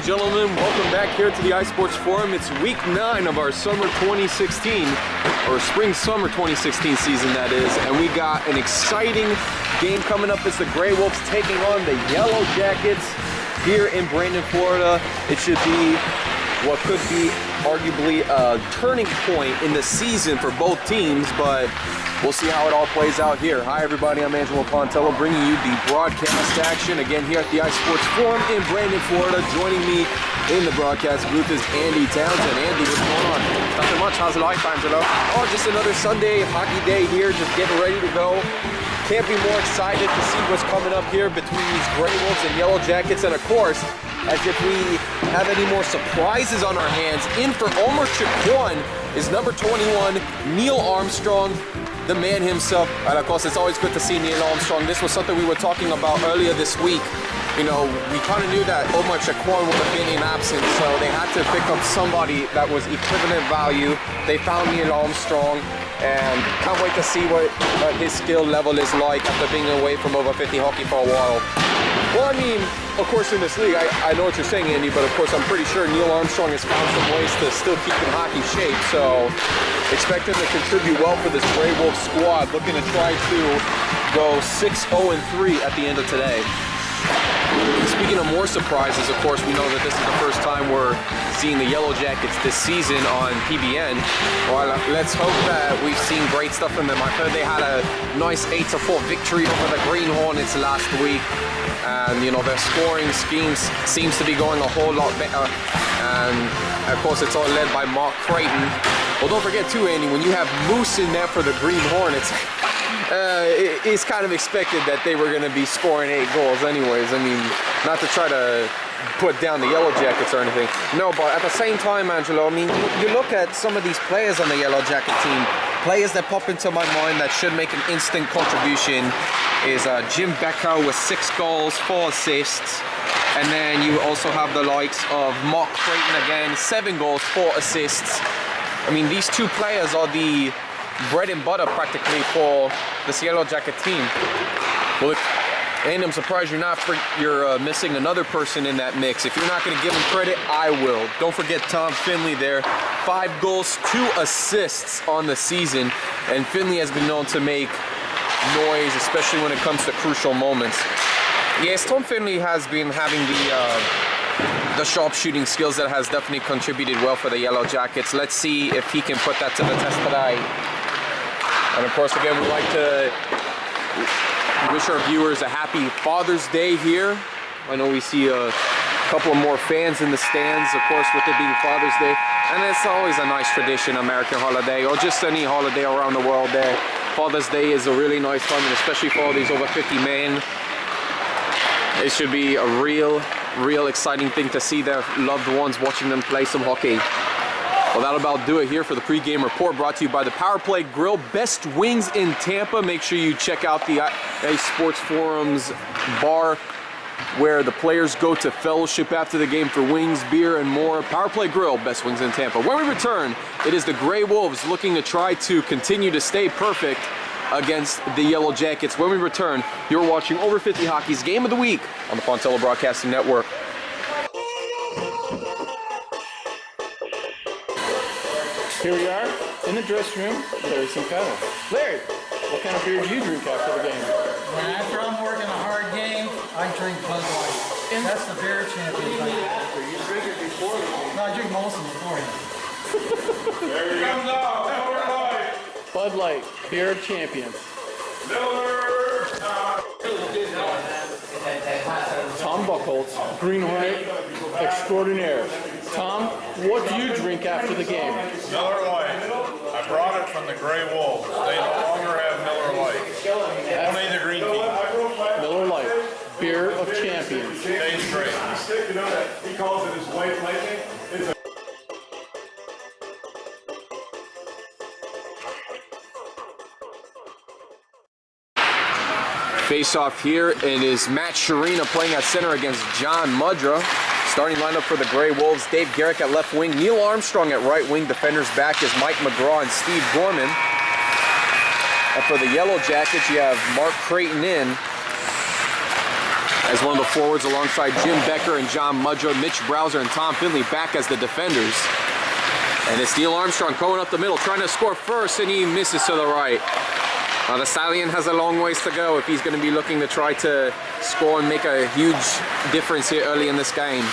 gentlemen, welcome back here to the iSports Forum. It's week 9 of our summer 2016, or spring-summer 2016 season, that is. And we got an exciting game coming up as the Gray Wolves taking on the Yellow Jackets here in Brandon, Florida. It should be what could be arguably a turning point in the season for both teams, but we'll see how it all plays out here. Hi everybody, I'm Pontello, bringing you the broadcast action again here at the iSports Forum in Brandon, Florida. Joining me in the broadcast booth is Andy Townsend. Andy, what's going on? Nothing much. How's life, Angelo? Oh, just another Sunday hockey day here, just getting ready to go. Can't be more excited to see what's coming up here between these Gray Wolves and Yellow Jackets, and of course, as if we have any more surprises on our hands, in for Omar Chaquan is number 21, Neil Armstrong, the man himself. And of course, it's always good to see Neil Armstrong. This was something we were talking about earlier this week. You know, we kind of knew that Omar Chaquan would have been in absence, so they had to pick up somebody that was equivalent value. They found Neil Armstrong, and can't wait to see what his skill level is like after being away from over 50 hockey for a while. Well, I mean, of course, in this league, I know what you're saying, Andy, but of course, I'm pretty sure Neil Armstrong has found some ways to still keep in hockey shape, so expect him to contribute well for this Gray Wolf squad, looking to try to go 6-0-3 at the end of today. Speaking of more surprises, of course, we know that this is the first time we're seeing the Yellow Jackets this season on PBN. Well, let's hope that we've seen great stuff from them. I heard they had a nice 8-4 victory over the Green Hornets last week. And, you know, their scoring schemes seems to be going a whole lot better. And, of course, it's all led by Mark Creighton. Well, don't forget, too, Andy, when you have Moose in there for the Green Hornets, it's kind of expected that they were going to be scoring 8 goals anyways. I mean, not to try to put down the Yellow Jackets or anything. No, but at the same time, Angelo, I mean, you look at some of these players on the Yellow Jacket team, players that pop into my mind that should make an instant contribution is Jim Becker with 6 goals, 4 assists. And then you also have the likes of Mark Creighton again, 7 goals, 4 assists. I mean, these two players are the bread and butter practically for this Yellow Jacket team. Well, and I'm surprised you're missing another person in that mix. If you're not going to give him credit, I will. Don't forget Tom Finley there. 5 goals, 2 assists on the season. And Finley has been known to make noise, especially when it comes to crucial moments. Yes, Tom Finley has been having the sharp shooting skills that has definitely contributed well for the Yellow Jackets. Let's see if he can put that to the test today. And of course, again, we'd like to wish our viewers a happy Father's Day here. I know we see a couple of more fans in the stands, of course, with it being Father's Day. And it's always a nice tradition, American holiday, or just any holiday around the world there. Father's Day is a really nice time, and especially for all these over 50 men. It should be a real exciting thing to see their loved ones watching them play some hockey. Well, that'll about do it here for the pregame report, brought to you by the Power Play Grill, best wings in Tampa. Make sure you check out the iSports Forum's bar, where the players go to fellowship after the game for wings, beer, and more. Power Play Grill, best wings in Tampa. When we return, it is the Gray Wolves looking to try to continue to stay perfect against the Yellow Jackets. When we return, you're watching Over 50 Hockey's Game of the Week on the Pontello Broadcasting Network. Here we are in the dressing room with Larry Simpello. Larry, what kind of beer do you drink after the game? After I'm working a hard game, I drink Bud Light. That's the beer champion. You drink it before the game? No, I drink most of them before. There we go. Miller Lite. Bud Light, beer of champions. Miller. Tom Buchholz, Green Hornet extraordinaire. Tom, what do you drink after the game? Miller Lite. I brought it from the Gray Wolves. They no longer have Miller Lite. Only the green team. Miller Lite, beer of champions. Tastes great. He calls it his white lightning. It's a Face-off here, it is Matt Sharina playing at center against John Mudra. Starting lineup for the Gray Wolves, Dave Garrick at left wing, Neil Armstrong at right wing. Defenders back is Mike McGraw and Steve Gorman. And for the Yellow Jackets, you have Mark Creighton in. as one of the forwards alongside Jim Becker and John Mudrow, Mitch Browser and Tom Finley back as the defenders. And it's Neil Armstrong going up the middle, trying to score first, and he misses to the right. The Stallion has a long ways to go if he's going to be looking to try to score and make a huge difference here early in this game.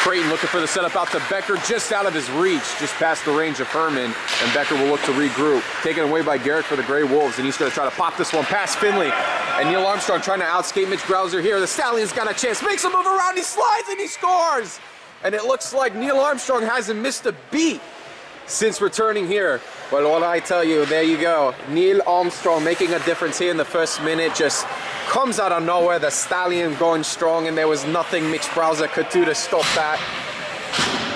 Creighton looking for the setup out to Becker, just out of his reach, just past the range of Herman, and Becker will look to regroup. Taken away by Garrett for the Grey Wolves, and he's going to try to pop this one past Finley. And Neil Armstrong trying to outskate Mitch Browser here. The Stallion's got a chance, makes a move around, he slides and he scores! And it looks like Neil Armstrong hasn't missed a beat since returning here. Well, what I tell you, there you go. Neil Armstrong making a difference here in the first minute, just comes out of nowhere. The Stallion going strong, and there was nothing Mitch Browser could do to stop that.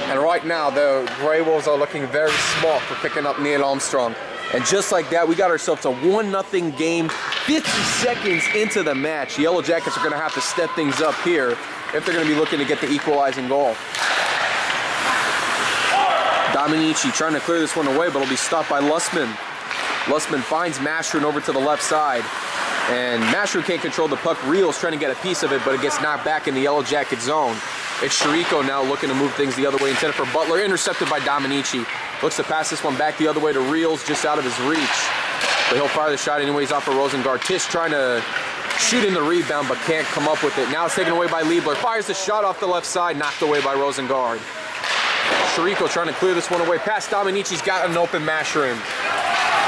And right now, the Grey Wolves are looking very smart for picking up Neil Armstrong. And just like that, we got ourselves a 1-0 game, 50 seconds into the match. The Yellow Jackets are going to have to step things up here if they're going to be looking to get the equalizing goal. Dominici trying to clear this one away, but it'll be stopped by Lussman. Lussman finds Mashrin over to the left side, and Mashrin can't control the puck. Reel's trying to get a piece of it, but it gets knocked back in the Yellow Jacket zone. It's Chirico now looking to move things the other way, intended for Butler, intercepted by Dominici. Looks to pass this one back the other way to Reels, just out of his reach. But he'll fire the shot anyways off of Rosengard. Tisch trying to shoot in the rebound, but can't come up with it. Now it's taken away by Liebler. Fires the shot off the left side, knocked away by Rosengard. Chirico trying to clear this one away. Past Dominici's got an open Mashrin.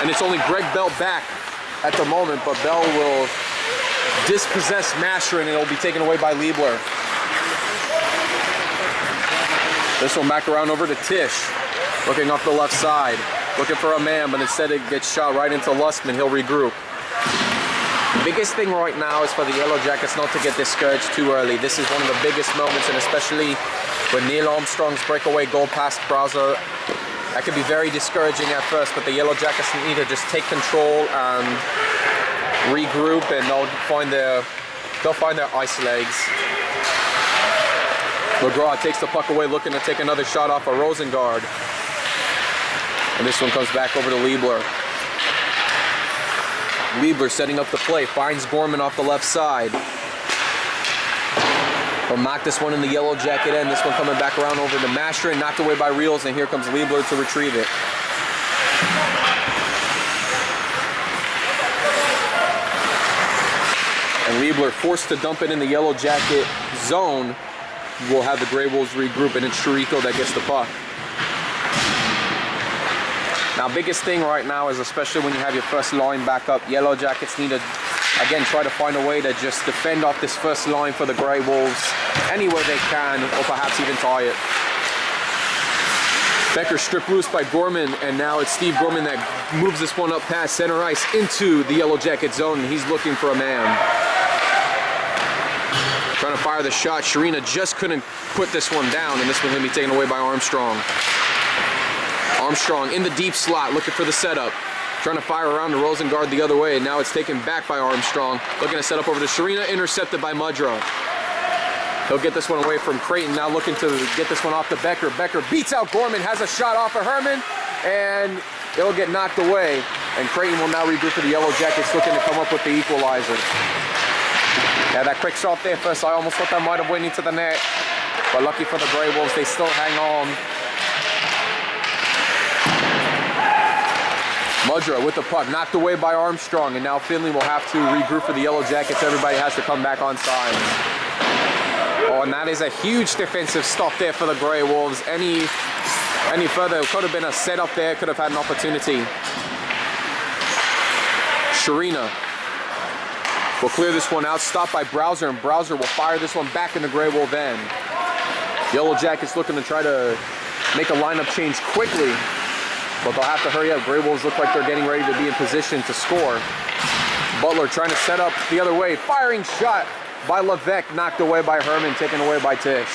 And it's only Greg Bell back at the moment, but Bell will dispossess Mashrin and it'll be taken away by Liebler. This one back around over to Tisch. Looking off the left side. Looking for a man, but instead it gets shot right into Lustman. He'll regroup. The biggest thing right now is for the Yellow Jackets not to get discouraged too early. This is one of the biggest moments, and especially with Neil Armstrong's breakaway goal past Browser, that could be very discouraging at first, but the Yellow Jackets need to just take control and regroup, and they'll find their ice legs. McGraw takes the puck away, looking to take another shot off of Rosengard. And this one comes back over to Liebler. Liebler setting up the play, finds Gorman off the left side. He'll knock this one in the Yellow Jacket end. This one coming back around over to Mashrin, knocked away by Reels, and here comes Liebler to retrieve it. And Liebler forced to dump it in the Yellow Jacket zone. We'll have the Grey Wolves regroup, and it's Chirico that gets the puck. Now, biggest thing right now is, especially when you have your first line back up, Yellow Jackets need to, again, try to find a way to just defend off this first line for the Grey Wolves any way they can, or perhaps even tie it. Becker stripped loose by Gorman, and now it's Steve Gorman that moves this one up past center ice into the Yellow Jacket zone, and he's looking for a man. Trying to fire the shot. Sharina just couldn't put this one down, and this one's going to be taken away by Armstrong. Armstrong in the deep slot, looking for the setup. Trying to fire around to Rosengard the other way, and now it's taken back by Armstrong. Looking to set up over to Sharina, intercepted by Mudrow. He'll get this one away from Creighton, now looking to get this one off to Becker. Becker beats out Gorman, has a shot off of Herman, and it'll get knocked away. And Creighton will now regroup for the Yellow Jackets, looking to come up with the equalizer. Yeah, that quick shot there first, I almost thought that might have went into the net. But lucky for the Grey Wolves, they still hang on. Mudrow with the puck, knocked away by Armstrong, and now Finley will have to regroup for the Yellow Jackets. Everybody has to come back on side. Oh, and that is a huge defensive stop there for the Grey Wolves. Any further, it could have been a setup there, could have had an opportunity. Sharina will clear this one out, stopped by Browser, and Browser will fire this one back in the Grey Wolf end. Yellow Jackets looking to try to make a lineup change quickly, but they'll have to hurry up. Grey Wolves look like they're getting ready to be in position to score. Butler trying to set up the other way, firing shot by Levesque, knocked away by Herman, taken away by Tisch.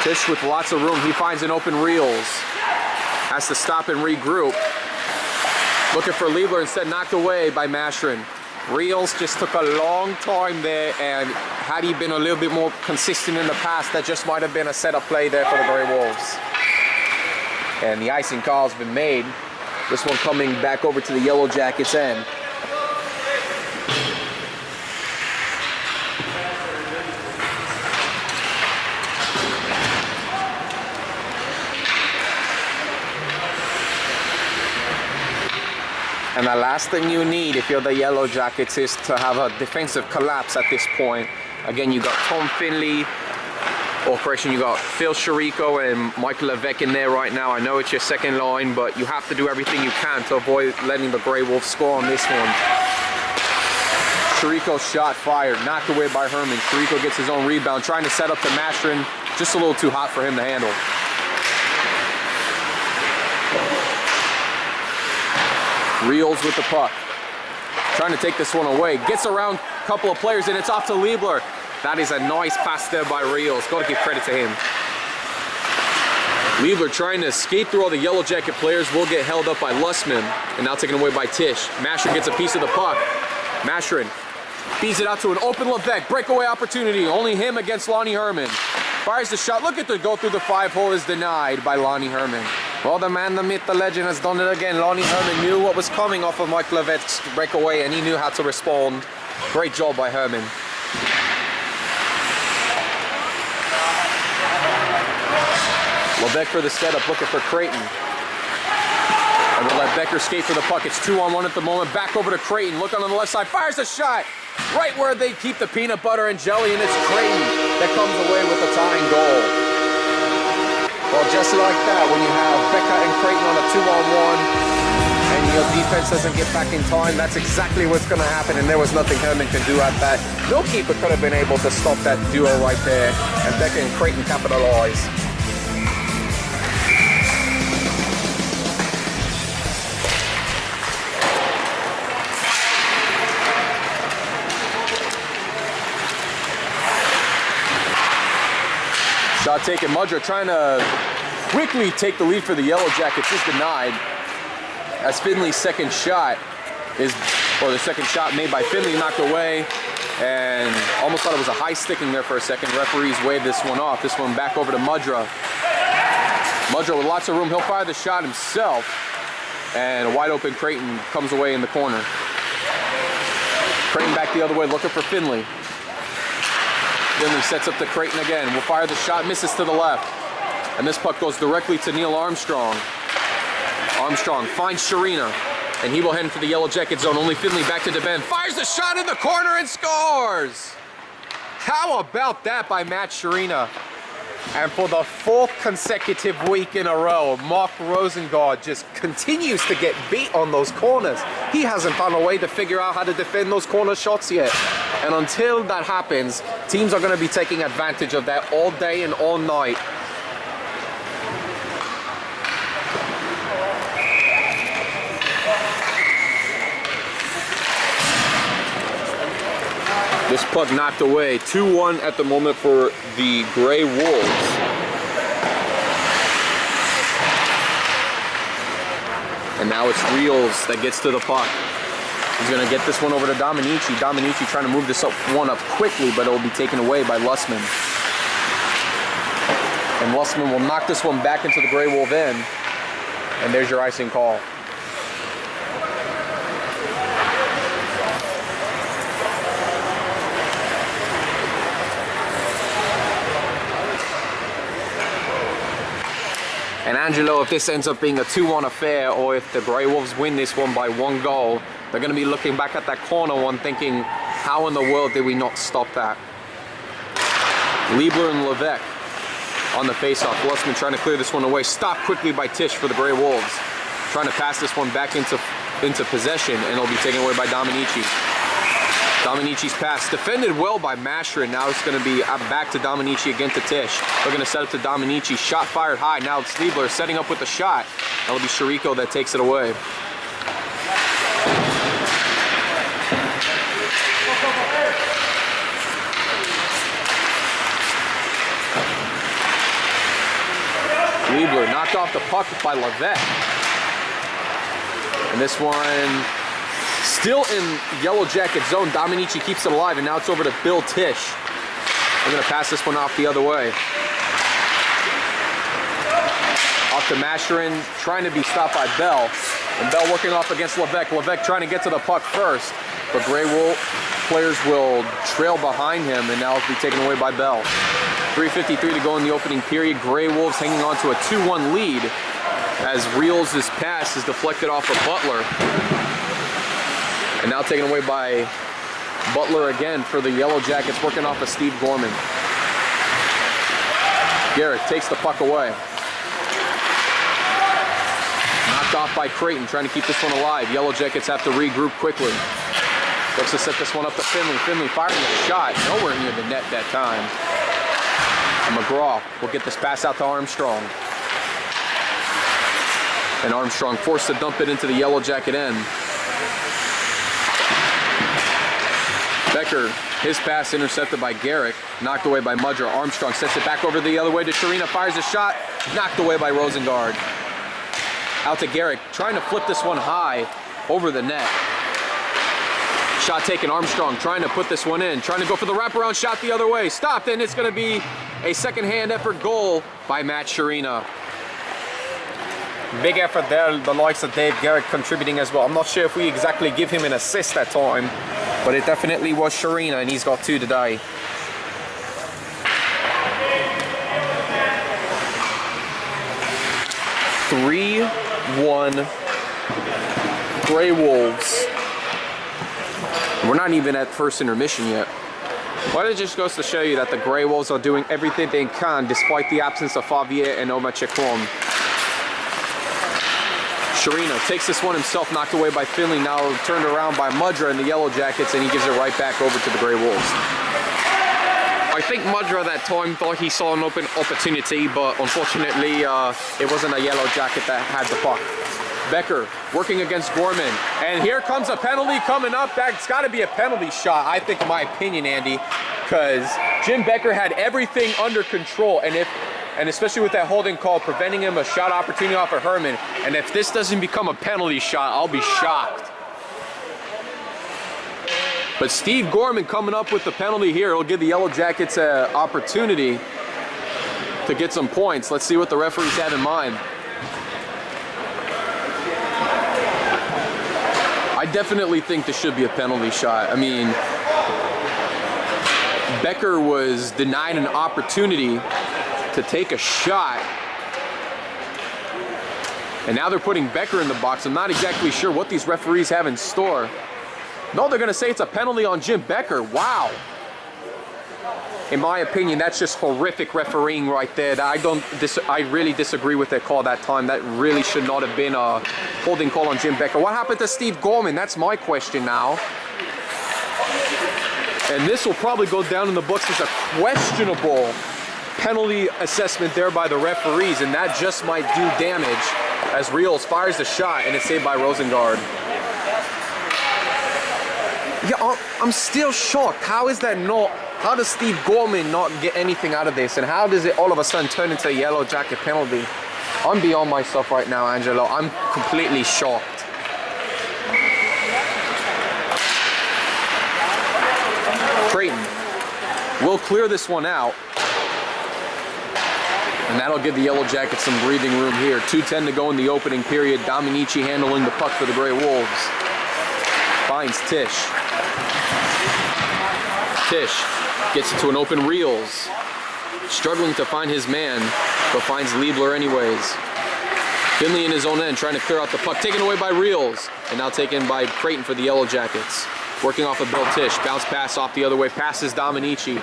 Tisch with lots of room, he finds an open Reels. Has to stop and regroup. Looking for Liebler, instead knocked away by Mashrin. Reels just took a long time there, and had he been a little bit more consistent in the past, that just might have been a setup play there for the Grey Wolves. And the icing call has been made. This one coming back over to the Yellow Jackets end. And the last thing you need if you're the Yellow Jackets is to have a defensive collapse at this point. Again, you got Tom Finley, or correction, you got Phil Chirico and Michael Levesque in there right now. I know it's your second line, but you have to do everything you can to avoid letting the Grey Wolves score on this one. Chirico's shot fired, knocked away by Herman. Chirico gets his own rebound, trying to set up to Mastrin. Just a little too hot for him to handle. Reels with the puck. Trying to take this one away. Gets around a couple of players and it's off to Liebler. That is a nice pass there by Reels. Got to give credit to him. Liebler trying to skate through all the Yellow Jacket players will get held up by Lussman and now taken away by Tisch. Mastrin gets a piece of the puck. Mastrin feeds it out to an open Levesque. Breakaway opportunity. Only him against Lonnie Herman. Fires the shot. Look at the go through the 5-hole is denied by Lonnie Herman. Well, the man, the myth, the legend has done it again. Lonnie Herman knew what was coming off of Mike Levesque's breakaway and he knew how to respond. Great job by Herman. Levesque for the setup, looking for Creighton. And we'll let Becker skate for the puck. It's 2-on-1 at the moment. Back over to Creighton. Look on the left side. Fires a shot. Right where they keep the peanut butter and jelly, and it's Creighton that comes away with the tying goal. Well, just like that, when you have Becker and Creighton on a 2-on-1 and your defense doesn't get back in time, that's exactly what's going to happen, and there was nothing Herman can do at that. No keeper could have been able to stop that duo right there, and Becker and Creighton capitalize. Shot taken. Mudra trying to quickly take the lead for the Yellow Jackets is denied. As Finley's second shot is, or the second shot made by Finley knocked away, and almost thought it was a high sticking there for a second. Referees waved this one off. This one back over to Mudra. Mudra with lots of room. He'll fire the shot himself, and a wide open Creighton comes away in the corner. Creighton back the other way looking for Finley. Finley sets up to Creighton again. Will fire the shot, misses to the left. And this puck goes directly to Neil Armstrong. Armstrong finds Sharina, and he will head into the Yellow Jacket zone. Only Finley back to DeBen. Fires the shot in the corner and scores! How about that by Matt Sharina? And for the fourth consecutive week in a row, Mark Rosengard just continues to get beat on those corners. He hasn't found a way to figure out how to defend those corner shots yet. And until that happens, teams are going to be taking advantage of that all day and all night. This puck knocked away. 2-1 at the moment for the Grey Wolves. And now it's Reels that gets to the puck. He's going to get this one over to Dominici. Dominici trying to move this one up quickly, but it will be taken away by Lussman. And Lussman will knock this one back into the Grey Wolf end. And there's your icing call. And Angelo, if this ends up being a 2-1 affair, or if the Grey Wolves win this one by 1 goal, they're going to be looking back at that corner one thinking, how in the world did we not stop that? Liebler and Levesque on the faceoff. Lussman trying to clear this one away. Stopped quickly by Tisch for the Grey Wolves. Trying to pass this one back into possession, and it'll be taken away by Dominici. Dominici's pass defended well by Mastrin. Now it's going to be back to Dominici again to Tisch. They're going to set up to Dominici. Shot fired high. Now it's Liebler setting up with the shot. That'll be Chirico that takes it away. Liebler knocked off the puck by Levesque. And this one still in Yellow Jacket zone. Dominici keeps it alive, and now it's over to Bill Tisch. We're going to pass this one off the other way. Off to Mastrin, trying to be stopped by Bell. And Bell working off against Levesque. Levesque trying to get to the puck first. But Grey Wolf players will trail behind him, and now it'll be taken away by Bell. 3:53 to go in the opening period. Grey Wolves hanging on to a 2-1 lead. as Reels' pass is deflected off of Butler. And now taken away by Butler again for the Yellow Jackets, working off of Steve Gorman. Garrett takes the puck away. Knocked off by Creighton, trying to keep this one alive. Yellow Jackets have to regroup quickly. Looks to set this one up to Finley. Finley firing a shot, nowhere near the net that time. And McGraw will get this pass out to Armstrong. And Armstrong forced to dump it into the Yellow Jacket end. Becker, his pass intercepted by Garrick, knocked away by Mudra. Armstrong sets it back over the other way to Sharina, fires a shot, knocked away by Rosengard. Out to Garrick, trying to flip this one high over the net. Shot taken, Armstrong trying to put this one in, trying to go for the wraparound shot the other way. Stopped, and it's going to be a second-hand effort goal by Matt Sharina. Big effort there, the likes of Dave Garrick contributing as well. I'm not sure if we exactly give him an assist that time, but it definitely was Sharina, and he's got 2 today. (3-1) Grey Wolves. We're not even at first intermission yet. Well, it just goes to show you that the Grey Wolves are doing everything they can despite the absence of Favier and Oma Chekron. Sharina takes this one himself, knocked away by Finley, now turned around by Mudra and the Yellow Jackets, and he gives it right back over to the Grey Wolves. I think Mudra that time thought he saw an open opportunity, but unfortunately it wasn't a Yellow Jacket that had the puck. Becker working against Gorman, and here comes a penalty coming up. That's got to be a penalty shot, I think, in my opinion, Andy, because Jim Becker had everything under control, and especially with that holding call, preventing him a shot opportunity off of Herman. And if this doesn't become a penalty shot, I'll be shocked. But Steve Gorman coming up with the penalty here. It'll give the Yellow Jackets an opportunity to get some points. Let's see what the referees have in mind. I definitely think this should be a penalty shot. I mean, Becker was denied an opportunity to take a shot, and now they're putting Becker in the box. I'm not exactly sure what these referees have in store. No, they're gonna say it's a penalty on Jim Becker. Wow. In my opinion, that's just horrific refereeing right there. I really disagree with that call that time. That really should not have been a holding call on Jim Becker. What happened to Steve Gorman? That's my question now. And this will probably go down in the books as a questionable penalty assessment there by the referees, and that just might do damage as Reels fires the shot, and it's saved by Rosengard. Yeah, I'm still shocked. How is that not? How does Steve Gorman not get anything out of this, and how does it all of a sudden turn into a Yellow Jacket penalty? I'm beyond myself right now, Angelo. I'm completely shocked. Creighton will clear this one out, and that'll give the Yellow Jackets some breathing room here. 2:10 to go in the opening period. Dominici handling the puck for the Grey Wolves. Finds Tisch. Tisch gets it to an open Reels. Struggling to find his man, but finds Liebler anyways. Finley in his own end, trying to clear out the puck. Taken away by Reels, and now taken by Creighton for the Yellow Jackets. Working off of Bill Tisch. Bounce pass off the other way, passes Dominici.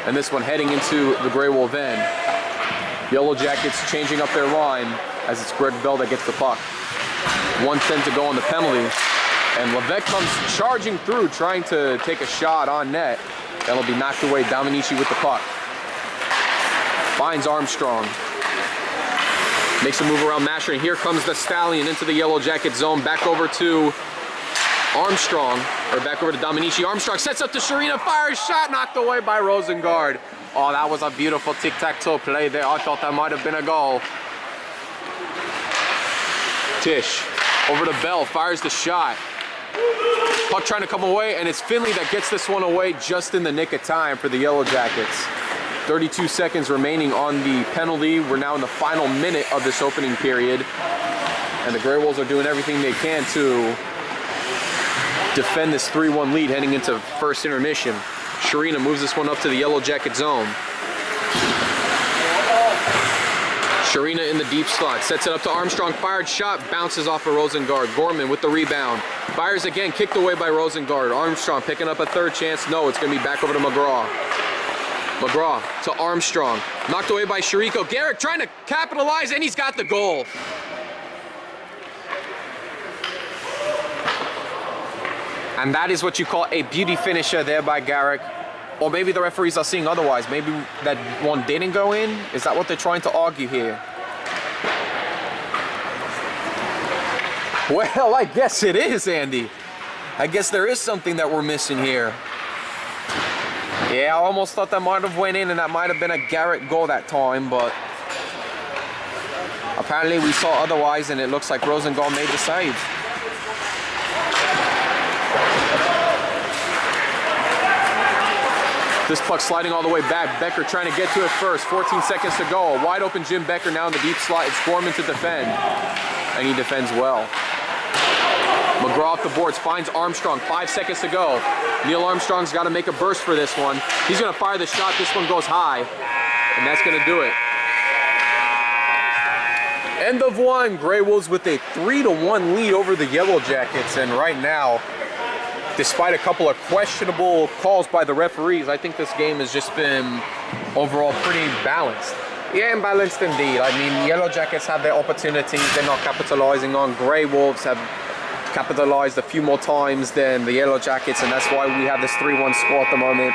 And this one heading into the Grey Wolf end. Yellow Jackets changing up their line as it's Greg Bell that gets the puck. 1:10 to go on the penalty. And Levesque comes charging through, trying to take a shot on net. That'll be knocked away. Dominici with the puck. Finds Armstrong. Makes a move around Masher, and here comes the Stallion into the Yellow Jacket zone. Back over to Armstrong, or back over to Dominici. Armstrong sets up to Sharina, fires shot, knocked away by Rosengard. Oh, that was a beautiful tic-tac-toe play there. I thought that might have been a goal. Tisch over to Bell, fires the shot. Puck trying to come away, and it's Finley that gets this one away just in the nick of time for the Yellow Jackets. 32 seconds remaining on the penalty. We're now in the final minute of this opening period, and the Grey Wolves are doing everything they can to defend this 3-1 lead heading into first intermission. Sharina moves this one up to the Yellow Jacket zone. Sharina in the deep slot, sets it up to Armstrong, fired shot, bounces off of Rosengard. Gorman with the rebound, fires again, kicked away by Rosengard. Armstrong picking up a third chance. No, it's going to be back over to McGraw. McGraw to Armstrong, knocked away by Shariko. Garrick trying to capitalize, and he's got the goal. And that is what you call a beauty finisher there by Garrick. Or maybe the referees are seeing otherwise. Maybe that one didn't go in. Is that what they're trying to argue here? Well, I guess it is, Andy. I guess there is something that we're missing here. Yeah, I almost thought that might have went in and that might have been a Garrett goal that time, but apparently we saw otherwise, and it looks like Rosengard made the save. This puck sliding all the way back. Becker trying to get to it first. 14 seconds to go. A wide open Jim Becker now in the deep slot. It's Gorman to defend, and he defends well. McGraw off the boards, finds Armstrong, 5 seconds to go. Neil Armstrong's got to make a burst for this one. He's going to fire the shot. This one goes high, and that's going to do it. End of one. Grey Wolves with a 3-1 lead over the Yellow Jackets, and right now, despite a couple of questionable calls by the referees, I think this game has just been overall pretty balanced. Yeah, imbalanced indeed. I mean, Yellow Jackets have their opportunities they're not capitalizing on. Grey Wolves have capitalized a few more times than the Yellow Jackets, and that's why we have this 3-1 score at the moment.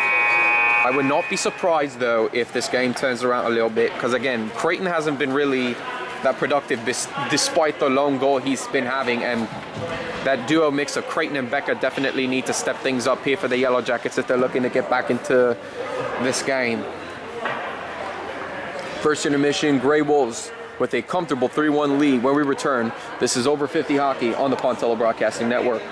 I would not be surprised, though, if this game turns around a little bit, because, again, Creighton hasn't been really that productive despite the lone goal he's been having, and that duo mix of Creighton and Becker definitely need to step things up here for the Yellow Jackets if they're looking to get back into this game. First intermission, Grey Wolves with a comfortable 3-1 lead. When we return, this is Over 50 Hockey on the Pontello Broadcasting Network.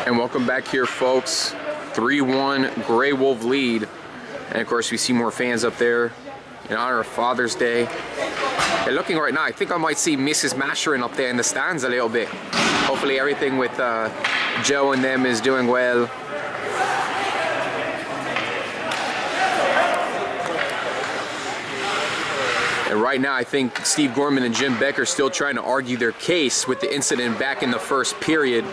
And welcome back here, folks. 3-1 Grey Wolf lead. And of course, we see more fans up there in honor of Father's Day. And looking right now, I think I might see Mrs. Masherin up there in the stands a little bit. Hopefully everything with Joe and them is doing well. And right now, I think Steve Gorman and Jim Becker are still trying to argue their case with the incident back in the first period.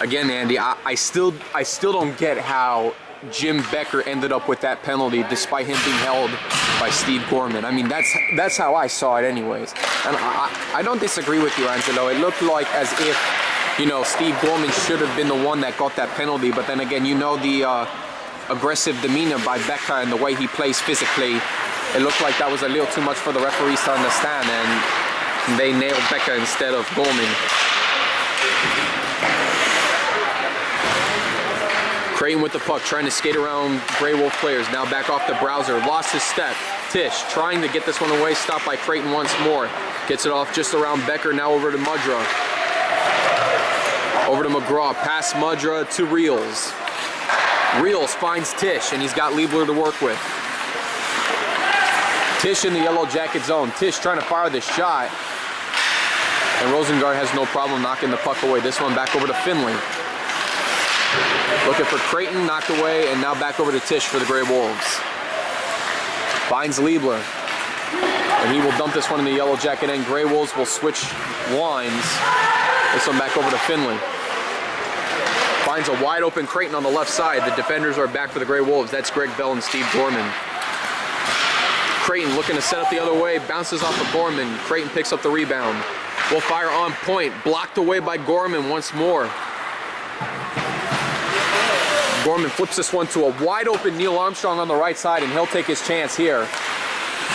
Again, Andy, I still don't get how Jim Becker ended up with that penalty despite him being held by Steve Gorman. I mean, that's how I saw it anyways. And I don't disagree with you, Angelo. It looked like as if, you know, Steve Gorman should have been the one that got that penalty. But then again, you know, the aggressive demeanor by Becker and the way he plays physically, it looked like that was a little too much for the referees to understand, and they nailed Becker instead of Gorman. Creighton with the puck, trying to skate around Grey Wolf players. Now back off the browser. Lost his step. Tish trying to get this one away. Stopped by Creighton once more. Gets it off just around Becker. Now over to Mudra. Over to McGraw. Past Mudra to Reels. Reels finds Tish, and he's got Liebler to work with. Tish in the Yellow Jacket zone. Tish trying to fire this shot. And Rosengard has no problem knocking the puck away. This one back over to Finley. Looking for Creighton, knocked away, and now back over to Tish for the Grey Wolves. Finds Liebler, and he will dump this one in the Yellow Jacket end. Grey Wolves will switch lines. This one back over to Finley. Finds a wide open Creighton on the left side. The defenders are back for the Grey Wolves. That's Greg Bell and Steve Gorman. Creighton looking to set up the other way, bounces off of Gorman. Creighton picks up the rebound. Will fire on point, blocked away by Gorman once more. Gorman flips this one to a wide open Neil Armstrong on the right side, and he'll take his chance here.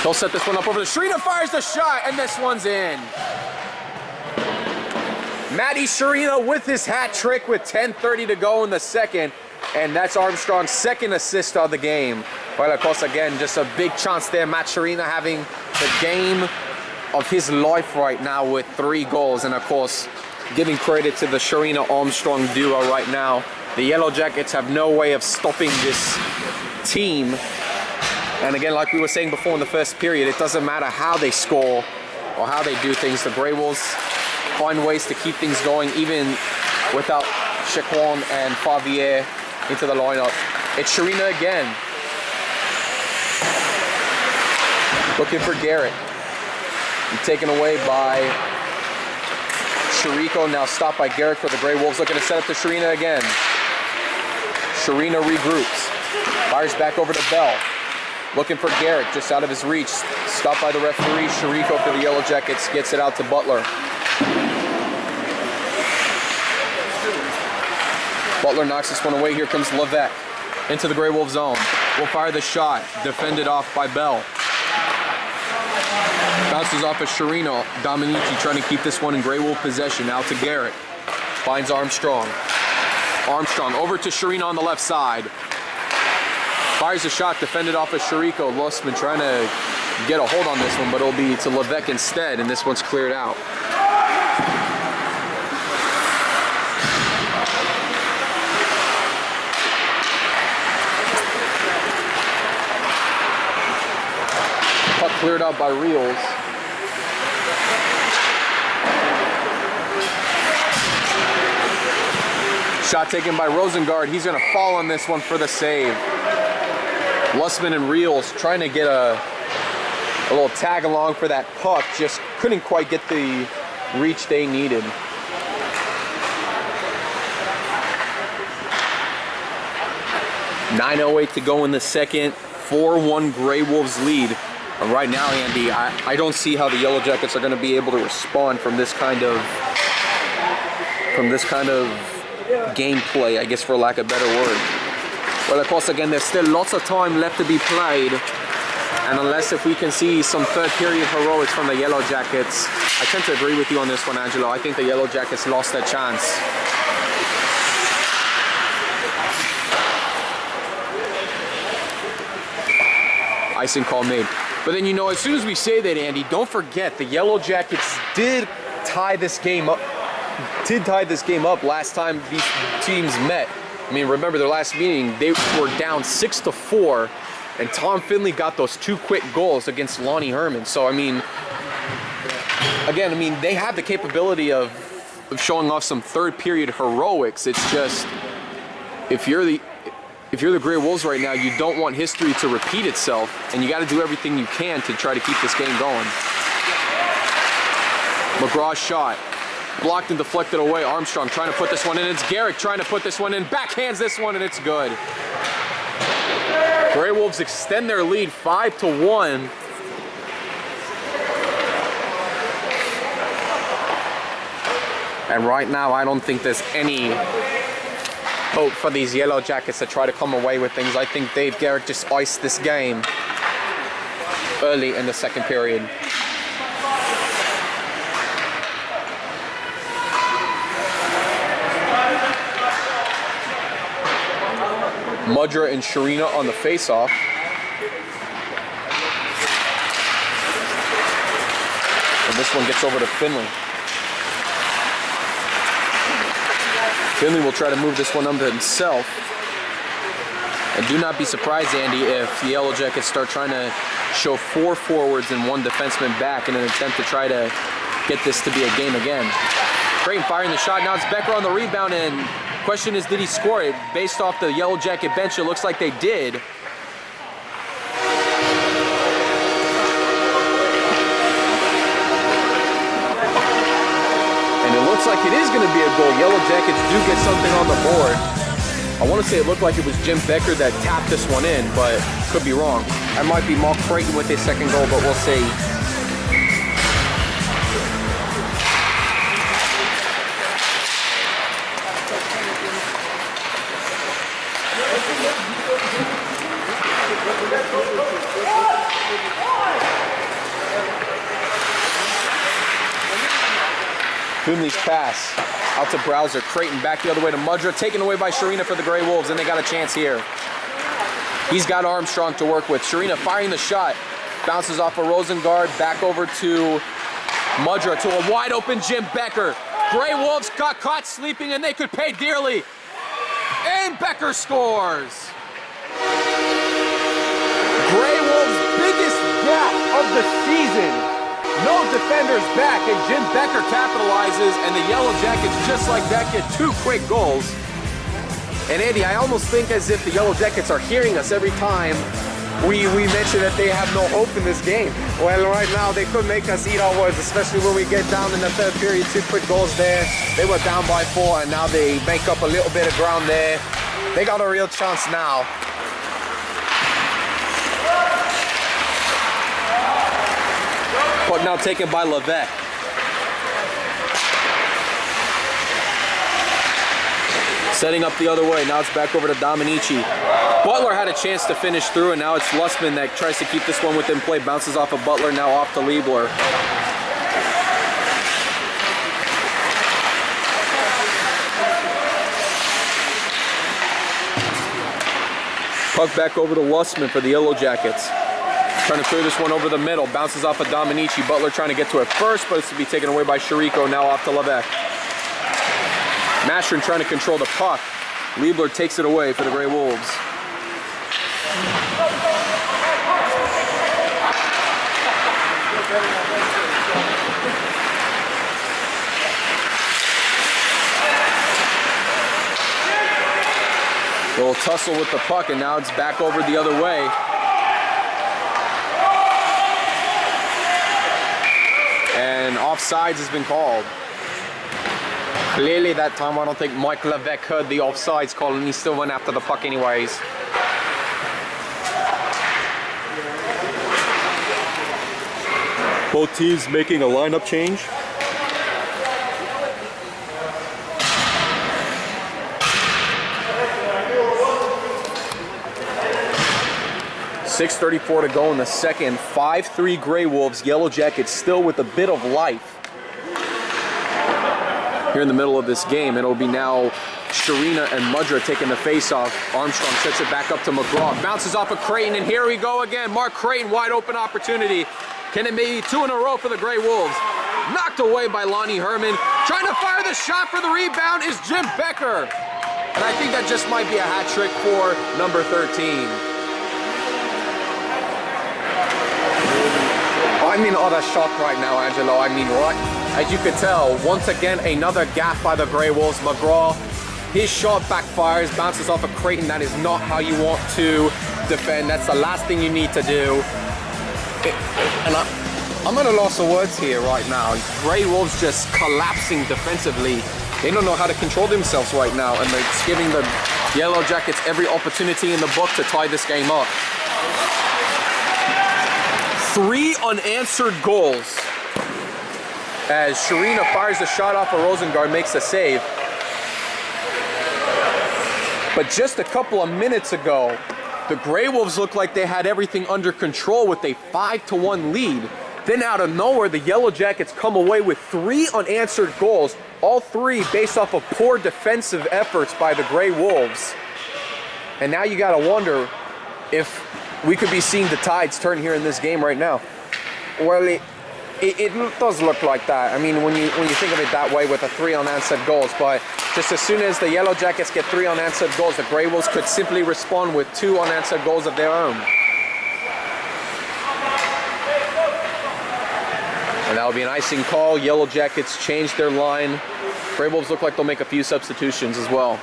He'll set this one up over the Sharina, fires the shot, and this one's in. Matty Sharina with his hat trick with 10:30 to go in the second, and that's Armstrong's second assist of the game. Well, of course, again, just a big chance there. Matt Sharina having the game of his life right now with 3 goals, and of course, giving credit to the Sharina-Armstrong duo right now. The Yellow Jackets have no way of stopping this team. And again, like we were saying before in the first period, it doesn't matter how they score or how they do things. The Grey Wolves find ways to keep things going even without Shaquan and Favier into the lineup. It's Sharina again. Looking for Garrett. Taken away by Shariko, now stopped by Garrett for the Grey Wolves. Looking to set up to Sharina again. Sharina regroups. Fires back over to Bell. Looking for Garrett, just out of his reach. Stopped by the referee. Shariko for the Yellow Jackets gets it out to Butler. Butler knocks this one away. Here comes Levesque into the Grey Wolf zone. Will fire the shot. Defended off by Bell. Bounces off of Sharino. Dominici trying to keep this one in Grey Wolf possession. Out to Garrett. Finds Armstrong. Armstrong over to Sharino on the left side. Fires a shot. Defended off of Shariko. Lustman trying to get a hold on this one, but it'll be to Levesque instead, and this one's cleared out. Puck cleared out by Reels. Shot taken by Rosengard. He's going to fall on this one for the save. Lustman and Reels trying to get a little tag along for that puck. Just couldn't quite get the reach they needed. .908 to go in the second. 4-1 Grey Wolves lead. And right now, Andy, I don't see how the Yellow Jackets are going to be able to respond from this kind of gameplay, I guess, for lack of a better word. Well, of course, again, there's still lots of time left to be played, and unless if we can see some third period heroics from the Yellow Jackets, I tend to agree with you on this one, Angelo. I think the Yellow Jackets lost their chance. Icing call made. But then, you know, as soon as we say that, Andy, don't forget the Yellow Jackets did tie this game up last time these teams met. I mean, remember their last meeting, they were down 6-4, and Tom Finley got those 2 quick goals against Lonnie Herman. So, I mean, again, they have the capability of showing off some third period heroics. It's just, if you're the Grey Wolves right now, you don't want history to repeat itself, and you got to do everything you can to try to keep this game going. McGraw's shot. Blocked and deflected away. Armstrong trying to put this one in. It's Garrett trying to put this one in. Backhands this one, and it's good. Grey Wolves extend their lead 5-1. And right now, I don't think there's any hope for these Yellow Jackets to try to come away with things. I think Dave Garrett just iced this game early in the second period. Mudra and Sharina on the face-off. And this one gets over to Finley. Finley will try to move this one under himself. And do not be surprised, Andy, if the Yellow Jackets start trying to show 4 forwards and 1 defenseman back in an attempt to try to get this to be a game again. Creighton firing the shot. Now it's Becker on the rebound, and question is, did he score it? Based off the Yellow Jacket bench, it looks like they did. And it looks like it is going to be a goal. Yellow Jackets do get something on the board. I want to say it looked like it was Jim Becker that tapped this one in, but could be wrong. That might be Mark Creighton with his second goal, but we'll see. Finley's pass out to Browser. Creighton back the other way to Mudra. Taken away by Sharina for the Grey Wolves, and they got a chance here. He's got Armstrong to work with. Sharina firing the shot. Bounces off of Rosengard. Back over to Mudra to a wide open Jim Becker. Grey Wolves got caught sleeping, and they could pay dearly. And Becker scores. Grey Wolves' biggest gap of the season. No defenders back, and Jim Becker capitalizes, and the Yellow Jackets, just like that, get 2 quick goals. And Andy, I almost think as if the Yellow Jackets are hearing us every time we mention that they have no hope in this game. Well, right now they could make us eat our words, especially when we get down in the third period. 2 quick goals there. They were down by 4, and now they make up a little bit of ground there. They got a real chance now. But now taken by Levesque. Setting up the other way. Now it's back over to Dominici. Butler had a chance to finish through, and now it's Lussman that tries to keep this one within play. Bounces off of Butler, now off to Liebler. Puck back over to Lussman for the Yellow Jackets. Trying to clear this one over the middle. Bounces off of Dominici. Butler trying to get to it first, but it's to be taken away by Chirico. Now off to Levesque. Mashrin trying to control the puck. Liebler takes it away for the Grey Wolves. Little tussle with the puck, and now it's back over the other way. And offsides has been called. Clearly that time I don't think Mike Levesque heard the offsides call, and he still went after the puck anyways. Both teams making a lineup change. .6:34 to go in the second. 5-3 Grey Wolves. Yellow Jackets still with a bit of life here in the middle of this game. It'll be now Sharina and Mudra taking the face-off. Armstrong sets it back up to McGraw. Bounces off of Creighton, and here we go again. Mark Creighton, wide open opportunity. Can it be 2 in a row for the Grey Wolves? Knocked away by Lonnie Herman. Trying to fire the shot for the rebound is Jim Becker. And I think that just might be a hat trick for number 13. I'm in utter shock right now, Angelo. I mean, right, as you could tell, once again, another gap by the Grey Wolves. McGraw, his shot backfires, bounces off of Creighton. That is not how you want to defend. That's the last thing you need to do. And I'm at a loss of words here right now. Grey Wolves just collapsing defensively. They don't know how to control themselves right now, and it's giving the Yellow Jackets every opportunity in the book to tie this game up. 3 unanswered goals as Sharina fires the shot off of Rosengard, makes the save. But just a couple of minutes ago, the Grey Wolves looked like they had everything under control with a 5-1 lead. Then out of nowhere, the Yellow Jackets come away with 3 unanswered goals, all 3 based off of poor defensive efforts by the Grey Wolves. And now you gotta wonder if we could be seeing the tides turn here in this game right now. Well, it does look like that. I mean, when you think of it that way with the 3 unanswered goals, but just as soon as the Yellow Jackets get 3 unanswered goals, the Grey Wolves could simply respond with 2 unanswered goals of their own. And that'll be an icing call. Yellow Jackets change their line. Grey Wolves look like they'll make a few substitutions as well.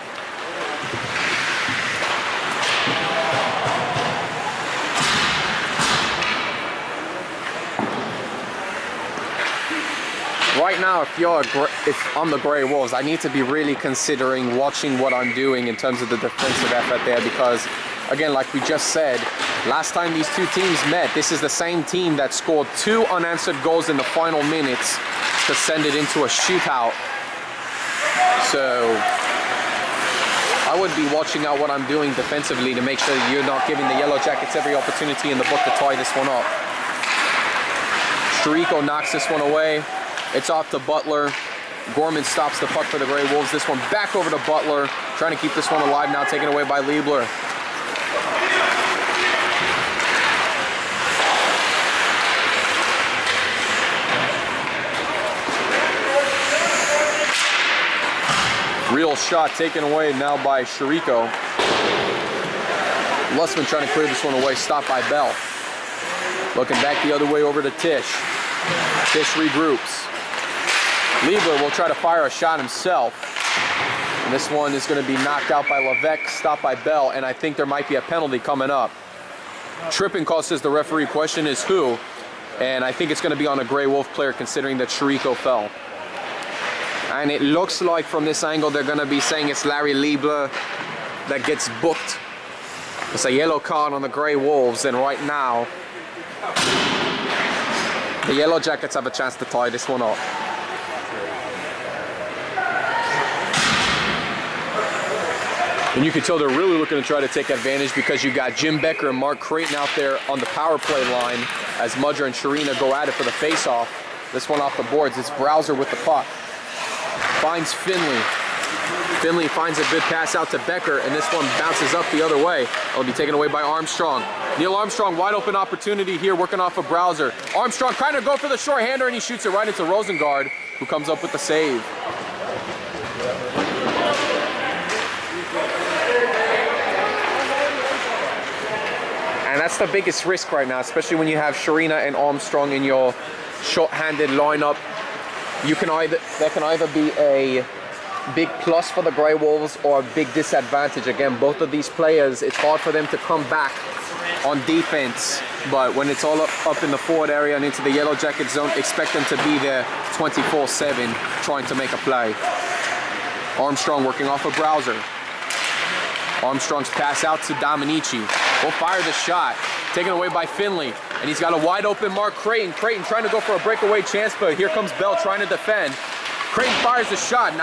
Right now, if I'm the Grey Wolves, I need to be really considering watching what I'm doing in terms of the defensive effort there, because, again, like we just said, last time these two teams met, this is the same team that scored 2 unanswered goals in the final minutes to send it into a shootout. So I would be watching out what I'm doing defensively to make sure that you're not giving the Yellow Jackets every opportunity in the book to tie this one up. Chirico knocks this one away. It's off to Butler. Gorman stops the puck for the Grey Wolves. This one back over to Butler. Trying to keep this one alive now, taken away by Liebler. Real shot taken away now by Chirico. Lussman trying to clear this one away, stopped by Bell. Looking back the other way over to Tisch. Tish regroups. Liebler will try to fire a shot himself. And this one is going to be knocked out by Levesque, stopped by Bell, and I think there might be a penalty coming up. Tripping call says the referee. Question is who? And I think it's going to be on a Grey Wolf player considering that Chirico fell. And it looks like from this angle they're going to be saying it's Larry Liebler that gets booked. It's a yellow card on the Grey Wolves, and right now the Yellow Jackets have a chance to tie this one up. And you can tell they're really looking to try to take advantage because you got Jim Becker and Mark Creighton out there on the power play line as Mudger and Sharina go at it for the face-off. This one off the boards. It's Browser with the puck. Finds Finley. Finley finds a good pass out to Becker, and this one bounces up the other way. It'll be taken away by Armstrong. Neil Armstrong, wide open opportunity here, working off of Browser. Armstrong trying to go for the short-hander, and he shoots it right into Rosengard, who comes up with the save. And that's the biggest risk right now, especially when you have Sharina and Armstrong in your short-handed lineup. That can either be a big plus for the Grey Wolves or a big disadvantage. Again, both of these players, it's hard for them to come back on defense, but when it's all up in the forward area and into the Yellow Jacket zone, expect them to be there 24/7 trying to make a play. Armstrong working off a Browser. Armstrong's pass out to Dominici. Will fire the shot, taken away by Finley, and he's got a wide open Mark Creighton. Creighton trying to go for a breakaway chance, but here comes Bell trying to defend. Creighton fires the shot,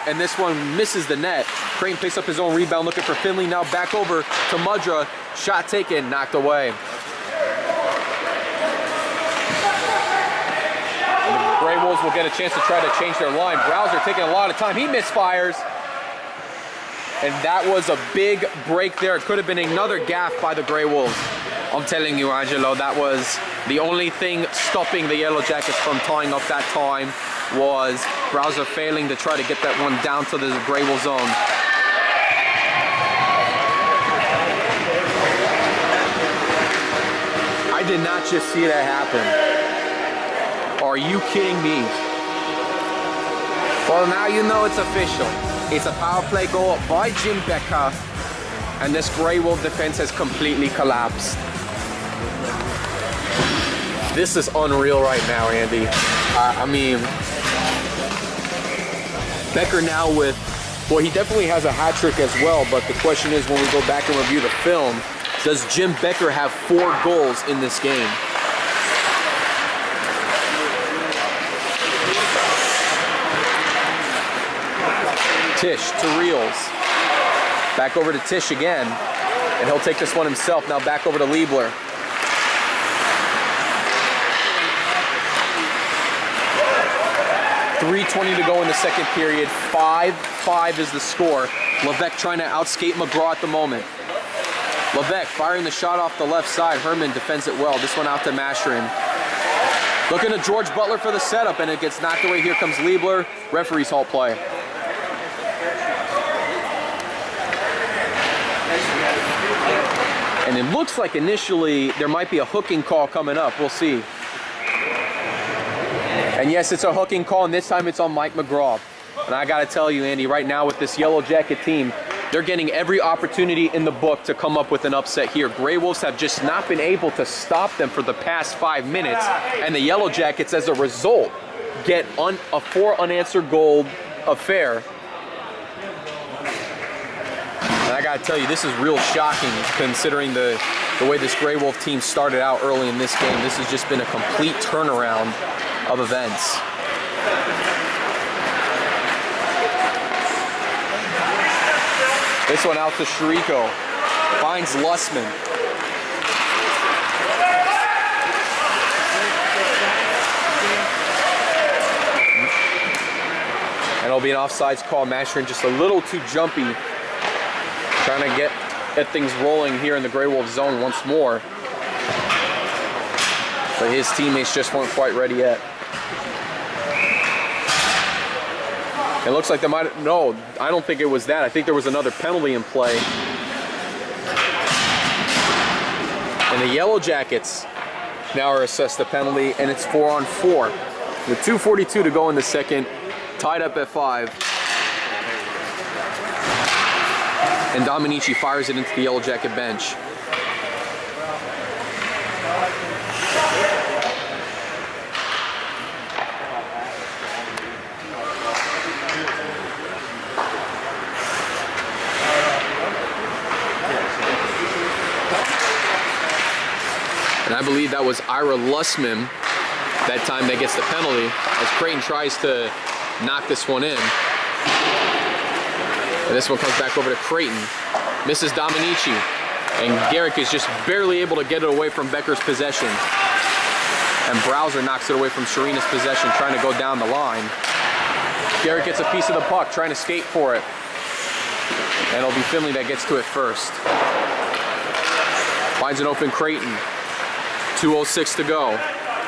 and this one misses the net. Creighton picks up his own rebound, looking for Finley. Now back over to Mudra. Shot taken, knocked away. And the Grey Wolves will get a chance to try to change their line. Browser taking a lot of time. He misfires. And that was a big break there. It could have been another gaffe by the Grey Wolves. I'm telling you, Angelo, that was the only thing stopping the Yellow Jackets from tying up that time was Browser failing to try to get that one down to the Grey Wolf zone. I did not just see that happen. Are you kidding me? Well, now you know it's official. It's a power play goal by Jim Becker, and this Grey Wolf defense has completely collapsed. This is unreal right now, Andy. I mean, Becker now with, well, he definitely has a hat trick as well, but the question is when we go back and review the film, does Jim Becker have 4 goals in this game? Tish to Reels. Back over to Tish again, and he'll take this one himself. Now back over to Liebler. .320 to go in the second period. 5-5 is the score. Levesque trying to outskate McGraw at the moment. Levesque firing the shot off the left side. Herman defends it well. This one out to Masherin. Looking to George Butler for the setup, and it gets knocked away. Here comes Liebler. Referee's halt play. And it looks like initially there might be a hooking call coming up. We'll see. And yes, it's a hooking call, and this time it's on Mike McGraw. And I got to tell you, Andy, right now with this Yellow Jacket team, they're getting every opportunity in the book to come up with an upset here. Grey Wolves have just not been able to stop them for the past 5 minutes, and the Yellow Jackets, as a result, get a 4 unanswered goal affair. And I gotta tell you, this is real shocking considering the way this Grey Wolf team started out early in this game. This has just been a complete turnaround of events. This one out to Chirico. Finds Lussman. And it'll be an offsides call. Masherin just a little too jumpy. Trying to get things rolling here in the Grey Wolf zone once more. But his teammates just weren't quite ready yet. It looks like they might, no, I don't think it was that. I think there was another penalty in play. And the Yellow Jackets now are assessed the penalty, and it's 4-on-4. With 2:42 to go in the second, tied up at 5. And Dominici fires it into the Yellow Jacket bench. And I believe that was Ira Lussman that time that gets the penalty as Creighton tries to knock this one in. And this one comes back over to Creighton. Misses Dominici. And Garrick is just barely able to get it away from Becker's possession. And Browser knocks it away from Sharina's possession, trying to go down the line. Garrick gets a piece of the puck, trying to skate for it. And it'll be Finley that gets to it first. Finds an open Creighton. 2:06 to go.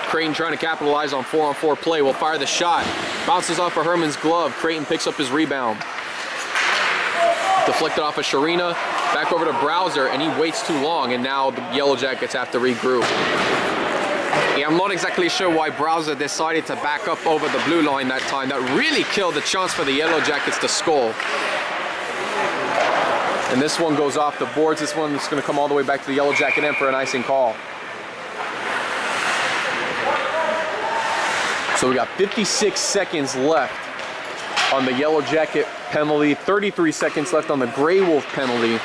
Creighton trying to capitalize on 4-on-4 play. Will fire the shot. Bounces off of Herman's glove. Creighton picks up his rebound. Deflected off of Sharina. Back over to Browser, and he waits too long, and now the Yellow Jackets have to regroup. Yeah, I'm not exactly sure why Browser decided to back up over the blue line that time. That really killed the chance for the Yellow Jackets to score. And this one goes off the boards. This one is going to come all the way back to the Yellow Jacket end for an icing call. So we got 56 seconds left on the Yellow Jacket penalty, 33 seconds left on the Gray Wolf penalty.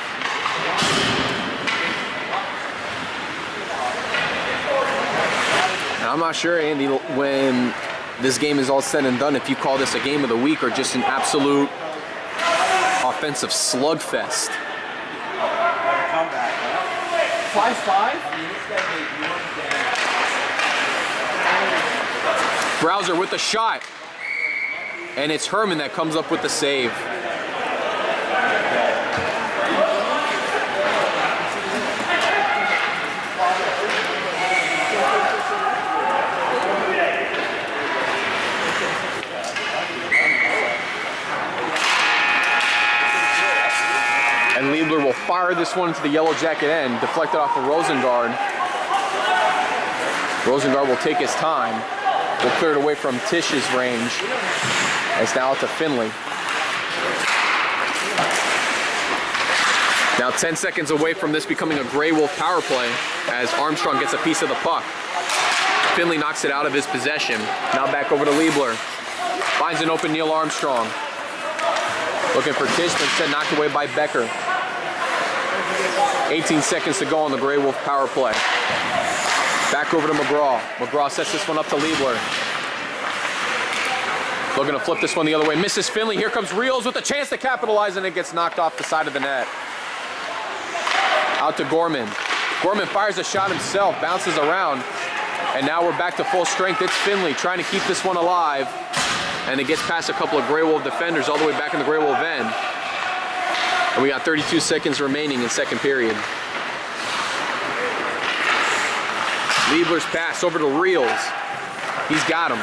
And I'm not sure, Andy, when this game is all said and done, if you call this a game of the week or just an absolute offensive slugfest. 5-5? Browser with the shot. And it's Herman that comes up with the save. And Liebler will fire this one to the Yellow Jacket end, deflected off of Rosengard. Rosengard will take his time. Will clear it away from Tish's range. It's now out to Finley. Now 10 seconds away from this becoming a Gray Wolf power play as Armstrong gets a piece of the puck. Finley knocks it out of his possession. Now back over to Liebler. Finds an open Neil Armstrong. Looking for Tish, but instead knocked away by Becker. 18 seconds to go on the Gray Wolf power play. Back over to McGraw. McGraw sets this one up to Liebler. Looking to flip this one the other way. Misses Finley. Here comes Reels with a chance to capitalize, and it gets knocked off the side of the net. Out to Gorman. Gorman fires a shot himself, bounces around, and now we're back to full strength. It's Finley trying to keep this one alive, and it gets past a couple of Gray Wolf defenders all the way back in the Gray Wolf end. And we got 32 seconds remaining in second period. Liebler's pass over to Reels. He's got him.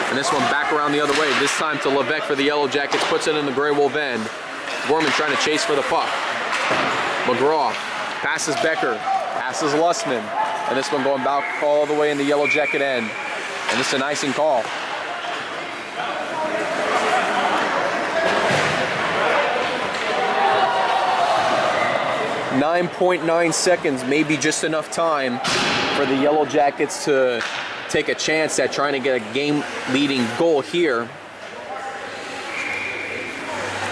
And this one back around the other way. This time to Levesque for the Yellow Jackets. Puts it in the Gray Wolf end. Gorman trying to chase for the puck. McGraw passes Becker. Passes Lussman. And this one going back all the way in the Yellow Jacket end. And this is an icing call. .9 seconds, maybe just enough time for the Yellow Jackets to take a chance at trying to get a game-leading goal here.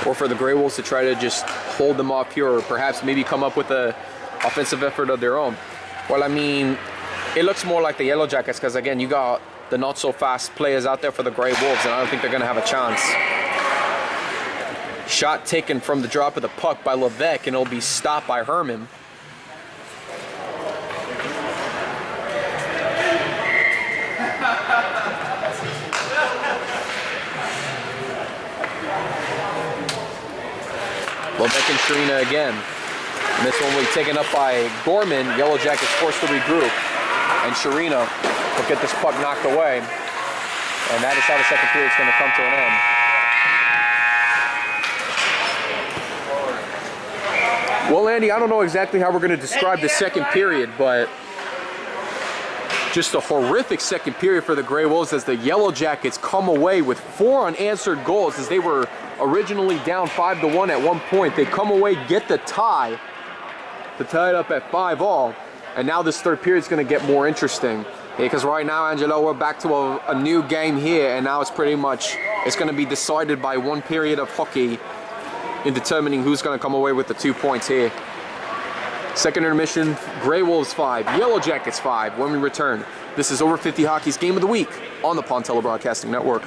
Or for the Gray Wolves to try to just hold them off here, or perhaps maybe come up with an offensive effort of their own. Well, I mean, it looks more like the Yellow Jackets because, again, you got the not-so-fast players out there for the Gray Wolves, and I don't think they're going to have a chance. Shot taken from the drop of the puck by Levesque, and it'll be stopped by Herman. Levesque and Sharina again. And this one will be taken up by Gorman. Yellow Jackets forced to regroup. And Sharina will get this puck knocked away. And that is how the second period is going to come to an end. Well, Andy, I don't know exactly how we're going to describe the second period, but Just a horrific second period for the Grey Wolves as the Yellow Jackets come away with 4 unanswered goals as they were originally down 5-1 at one point. They come away, get the tie to tie it up at 5-all. And now this third period is going to get more interesting. Because right now, Angelo, we're back to a new game here, and now it's pretty much, it's going to be decided by one period of hockey in determining who's going to come away with the 2 points here. Second intermission, Grey Wolves 5, Yellow Jackets 5 when we return. This is Over 50 Hockey's Game of the Week on the Pontello Broadcasting Network.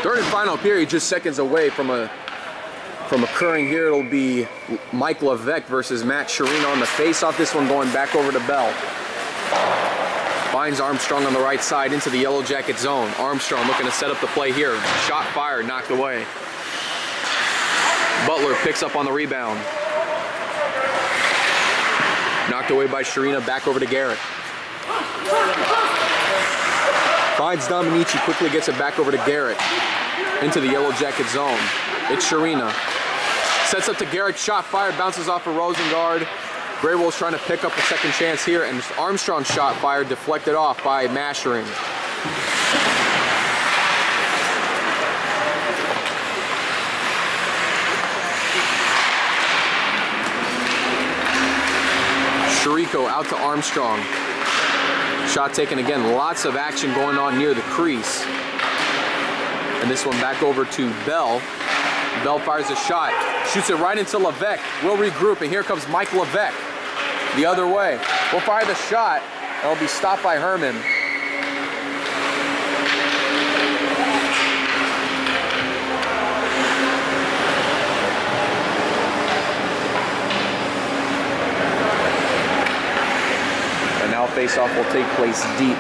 Third and final period, just seconds away from occurring here. It'll be Mike Levesque versus Matt Sharina on the face-off. This one going back over to Bell. Finds Armstrong on the right side into the Yellow Jacket zone. Armstrong looking to set up the play here. Shot fired, knocked away. Butler picks up on the rebound. Knocked away by Sharina, back over to Garrett. Finds Dominici, quickly gets it back over to Garrett. Into the Yellow Jacket zone. It's Sharina. Sets up to Garrett, shot fired, bounces off of Rosengard. Grey Wolves trying to pick up a second chance here, and Armstrong's shot fired, deflected off by Mashering. Shariko out to Armstrong. Shot taken again, lots of action going on near the crease. And this one back over to Bell. Bell fires a shot, shoots it right into Levesque. We'll regroup, and here comes Mike Levesque the other way. We'll fire the shot, and it'll be stopped by Herman. And now face-off will take place deep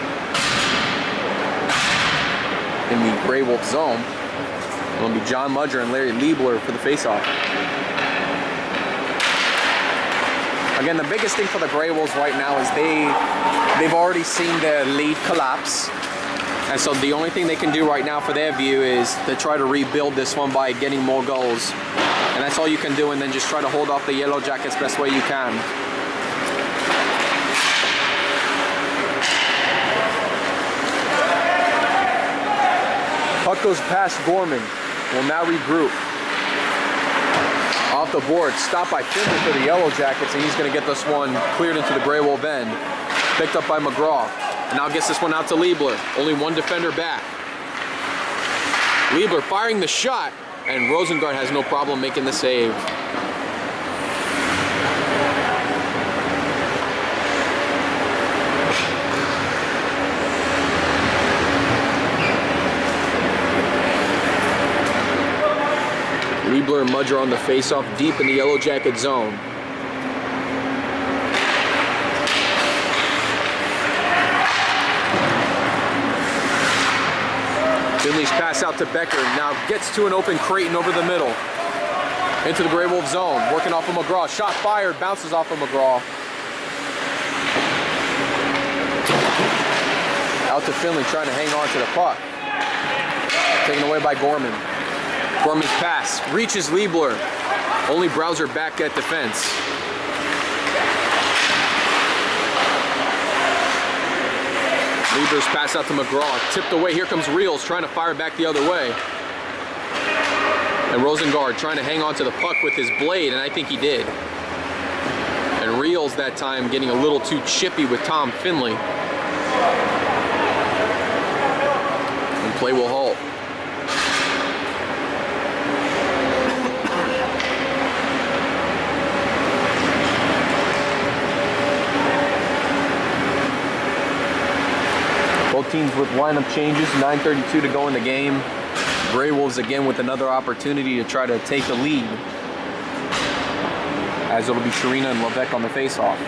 in the Grey Wolf zone. It'll be John Mudger and Larry Liebler for the face-off. Again, the biggest thing for the Grey Wolves right now is they've already seen their lead collapse. And so the only thing they can do right now for their view is to try to rebuild this one by getting more goals. And that's all you can do, and then just try to hold off the Yellow Jackets best way you can. Puck goes past Gorman. Will now regroup. Off the board, stopped by Finley for the Yellow Jackets, and he's going to get this one cleared into the Grey Wolf end. Picked up by McGraw. And now gets this one out to Liebler. Only one defender back. Liebler firing the shot, and Rosengard has no problem making the save. Liebler and Mudger on the face-off deep in the Yellow Jacket zone. Finley's pass out to Becker, now gets to an open Creighton over the middle. Into the Grey Wolf zone, working off of McGraw. Shot fired, bounces off of McGraw. Out to Finley, trying to hang on to the puck. Taken away by Gorman. Gorman's pass reaches Liebler. Only Browser back at defense. Liebler's pass out to McGraw. Tipped away. Here comes Reels trying to fire back the other way. And Rosengard trying to hang on to the puck with his blade, and I think he did. And Reels that time getting a little too chippy with Tom Finley. And play will halt. Both teams with lineup changes, 9:32 to go in the game. Grey Wolves again with another opportunity to try to take the lead, as it'll be Sharina and Levesque on the face-off.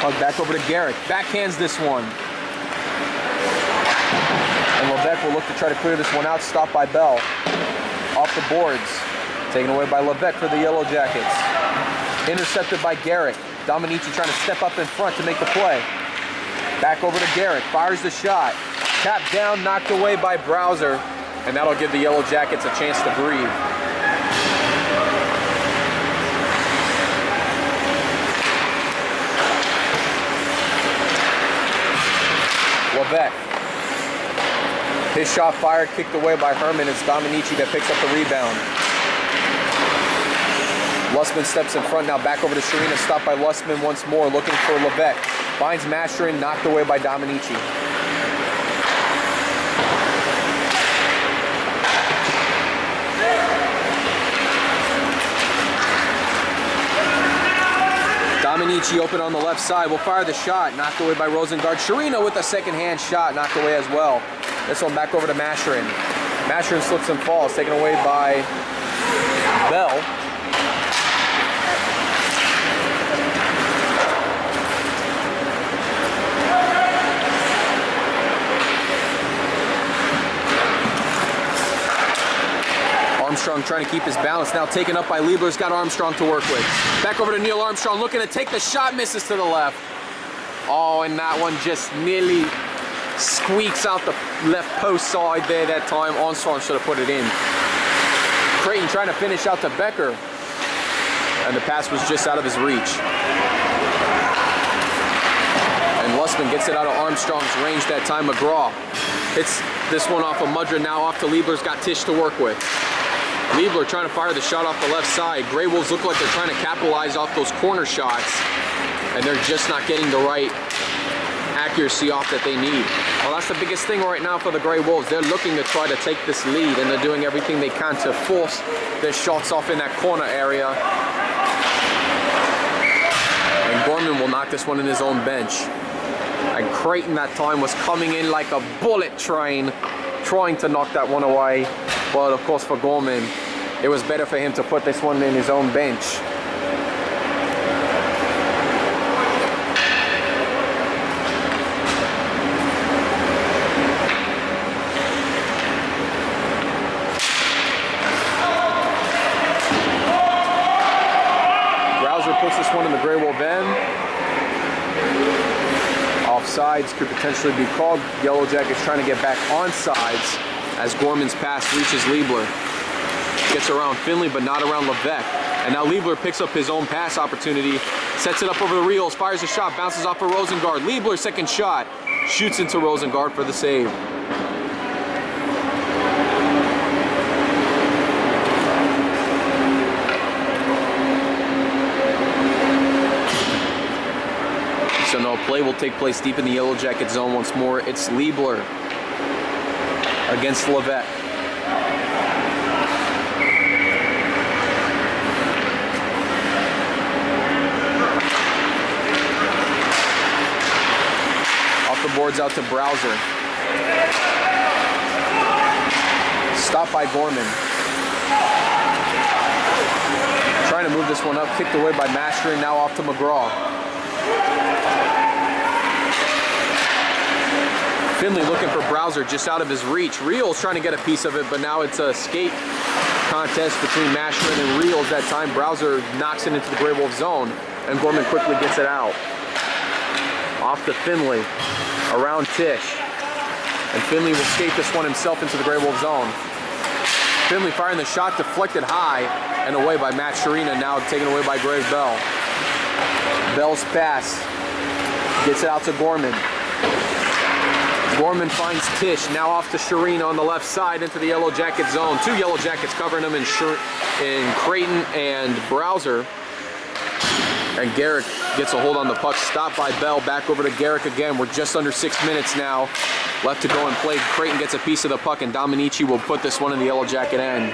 Puck back over to Garrett. Backhands this one. And Levesque will look to try to clear this one out. Stopped by Bell. Off the boards. Taken away by Levesque for the Yellow Jackets. Intercepted by Garrett. Dominici trying to step up in front to make the play. Back over to Garrick, fires the shot. Tapped down, knocked away by Browser, and that'll give the Yellow Jackets a chance to breathe. Lebec. His shot fired, kicked away by Herman. It's Dominici that picks up the rebound. Lussman steps in front now, back over to Sharina, stopped by Lussman once more, looking for Lebec. Finds Masterin, knocked away by Dominici. Dominici open on the left side, will fire the shot, knocked away by Rosengard. Sharina with a second-hand shot, knocked away as well. This one back over to Masterin. Masterin slips and falls, taken away by Bell. Armstrong trying to keep his balance, now taken up by Liebler's got Armstrong to work with. Back over to Neil Armstrong, looking to take the shot, misses to the left. Oh, and that one just nearly squeaks out the left post side there that time. Armstrong should have put it in. Creighton trying to finish out to Becker, and the pass was just out of his reach. And Lussman gets it out of Armstrong's range that time. McGraw hits this one off of Mudra, now off to Liebler's got Tisch to work with. Liebler trying to fire the shot off the left side. Grey Wolves look like they're trying to capitalize off those corner shots, and they're just not getting the right accuracy off that they need. Well, that's the biggest thing right now for the Grey Wolves. They're looking to try to take this lead, and they're doing everything they can to force their shots off in that corner area. And Gorman will knock this one in his own bench. And Creighton that time was coming in like a bullet train, trying to knock that one away. But of course for Gorman, it was better for him to put this one in his own bench. Browser puts this one in the Grey Wolf end. Offsides could potentially be called. Yellow Jackets trying to get back on sides as Gorman's pass reaches Liebler. Gets around Finley, but not around Lebec. And now Liebler picks up his own pass opportunity, sets it up over the Reels, fires a shot, bounces off of Rosengard. Liebler, second shot, shoots into Rosengard for the save. So no play will take place deep in the Yellow Jacket zone once more. It's Liebler against Lebec. Off the boards out to Browser. Stopped by Gorman. Trying to move this one up, kicked away by Masterin, now off to McGraw. Finley looking for Browser, just out of his reach. Reels trying to get a piece of it, but now it's a skate contest between Masterin and Reels that time. Browser knocks it into the Grey Wolf zone, and Gorman quickly gets it out. Off to Finley, around Tisch. And Finley will skate this one himself into the Grey Wolf zone. Finley firing the shot, deflected high and away by Matt Sharina, now taken away by Greg Bell. Bell's pass gets it out to Gorman. Gorman finds Tisch, now off to Sharina on the left side into the Yellow Jacket zone. Two Yellow Jackets covering them in Creighton and Browser. And Garrick gets a hold on the puck, stopped by Bell, back over to Garrick again. We're just under 6 minutes now left to go and play. Creighton gets a piece of the puck, and Dominici will put this one in the Yellow Jacket end.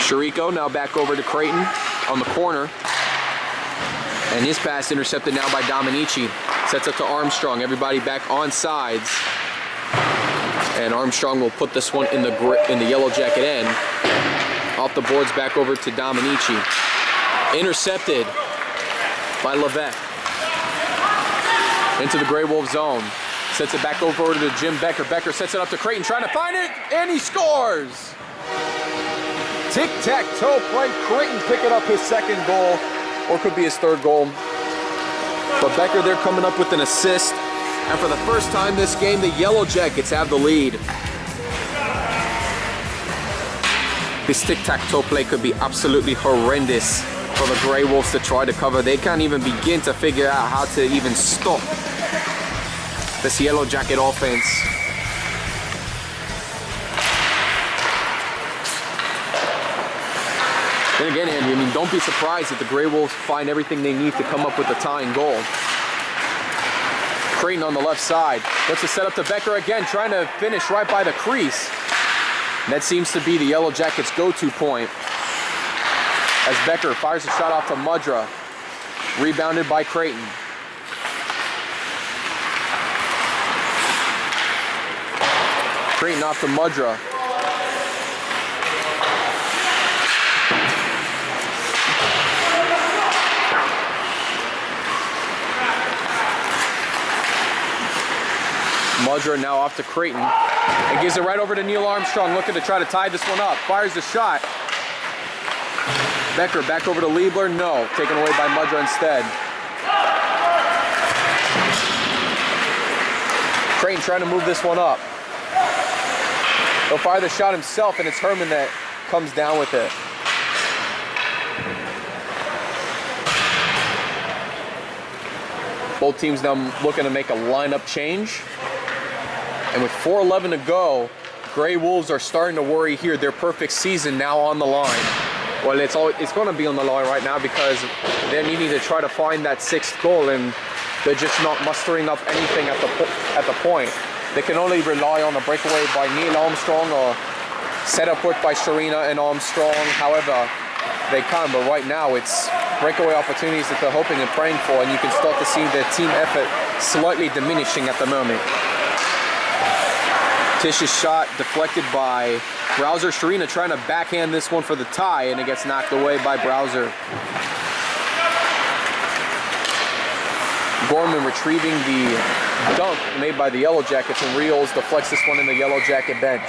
Chirico now back over to Creighton on the corner. And his pass intercepted now by Dominici. Sets up to Armstrong, everybody back on sides. And Armstrong will put this one in the Yellow Jacket end. Off the boards back over to Dominici. Intercepted by Lebec. Into the Grey Wolf zone. Sets it back over to Jim Becker. Becker sets it up to Creighton, trying to find it, and he scores! Tic-tac-toe play. Creighton picking up his second goal, or could be his third goal. But So Becker there coming up with an assist. And for the first time this game, the Yellow Jackets have the lead. This tic-tac-toe play could be absolutely horrendous for the Grey Wolves to try to cover. They can't even begin to figure out how to even stop this Yellow Jacket offense. Then again, Andy, I mean, don't be surprised if the Grey Wolves find everything they need to come up with the tying goal. Creighton on the left side. Looks to set up to Becker again, trying to finish right by the crease. And that seems to be the Yellow Jackets' go-to point. As Becker fires a shot off to Mudra. Rebounded by Creighton. Creighton off to Mudra. Mudra now off to Creighton. And gives it right over to Neil Armstrong, looking to try to tie this one up. Fires the shot. Becker back over to Liebler. No, taken away by Mudra instead. Creighton trying to move this one up. He'll fire the shot himself, and it's Herman that comes down with it. Both teams now looking to make a lineup change. And with 4:11 to go, Grey Wolves are starting to worry here. Their perfect season now on the line. Well, it's going to be on the line right now because they're needing to try to find that sixth goal, and they're just not mustering up anything at the point. They can only rely on a breakaway by Neil Armstrong or set up work by Sharina and Armstrong. However, they can, but right now it's breakaway opportunities that they're hoping and praying for, and you can start to see their team effort slightly diminishing at the moment. Tish's shot deflected by Browser. Sharina trying to backhand this one for the tie, and it gets knocked away by Browser. Gorman retrieving the dunk made by the Yellow Jackets, and Rios deflects this one in the Yellow Jacket bench.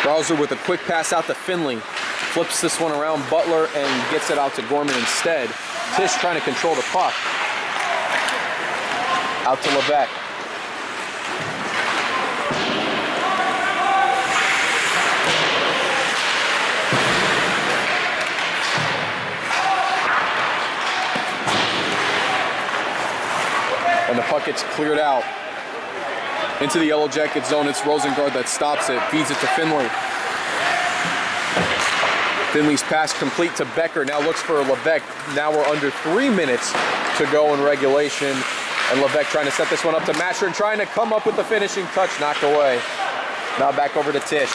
Browser with a quick pass out to Finley. Flips this one around Butler and gets it out to Gorman instead. Tish trying to control the puck. Out to Levesque. And the puck gets cleared out. Into the Yellow Jacket zone, it's Rosengard that stops it, feeds it to Finley. Finley's pass complete to Becker, now looks for Levesque. Now we're under 3 minutes to go in regulation. And Levesque trying to set this one up to Masher and trying to come up with the finishing touch, knocked away. Now back over to Tish.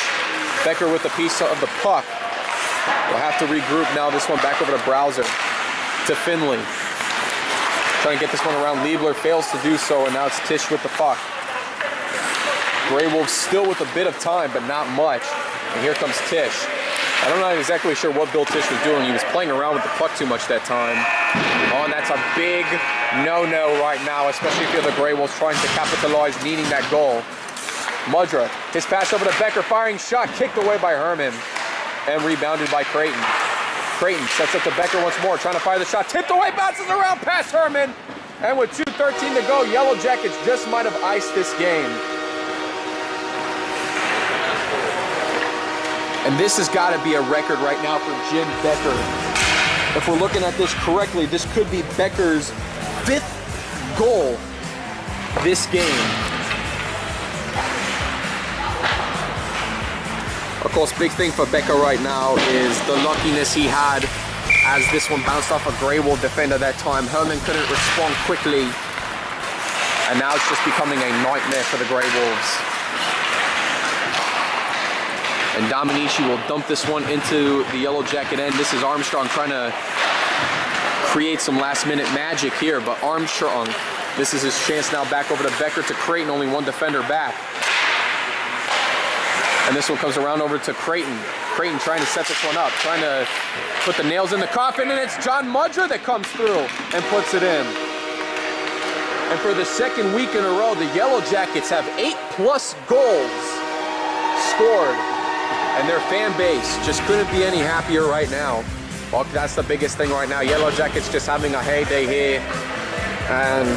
Becker with the piece of the puck. We'll have to regroup now, this one back over to Browser. To Finley. Trying to get this one around, Liebler fails to do so, and now it's Tish with the puck. Grey Wolves still with a bit of time, but not much. And here comes Tish. I'm not exactly sure what Bill Tish was doing. He was playing around with the puck too much that time. Oh, and that's a big no-no right now, especially if you're the Grey Wolves trying to capitalize, needing that goal. Mudra, his pass over to Becker, firing shot, kicked away by Herman, and rebounded by Creighton. Creighton sets up to Becker once more, trying to fire the shot, tipped away, bounces around past Herman. And with 2:13 to go, Yellow Jackets just might have iced this game. And this has got to be a record right now for Jim Becker. If we're looking at this correctly, this could be Becker's 5th goal this game. Of course, big thing for Becker right now is the luckiness he had as this one bounced off a Grey Wolf defender that time. Herman couldn't respond quickly, and now it's just becoming a nightmare for the Grey Wolves. And Dominici will dump this one into the Yellow Jacket end. This is Armstrong trying to create some last-minute magic here, but Armstrong, this is his chance now back over to Becker to Creighton, only one defender back. And this one comes around over to Creighton. Creighton trying to set this one up, trying to put the nails in the coffin, and it's John Mudra that comes through and puts it in. And for the second week in a row, the Yellow Jackets have 8+ goals scored. And their fan base just couldn't be any happier right now. Well, that's the biggest thing right now. Yellow Jackets just having a heyday here. And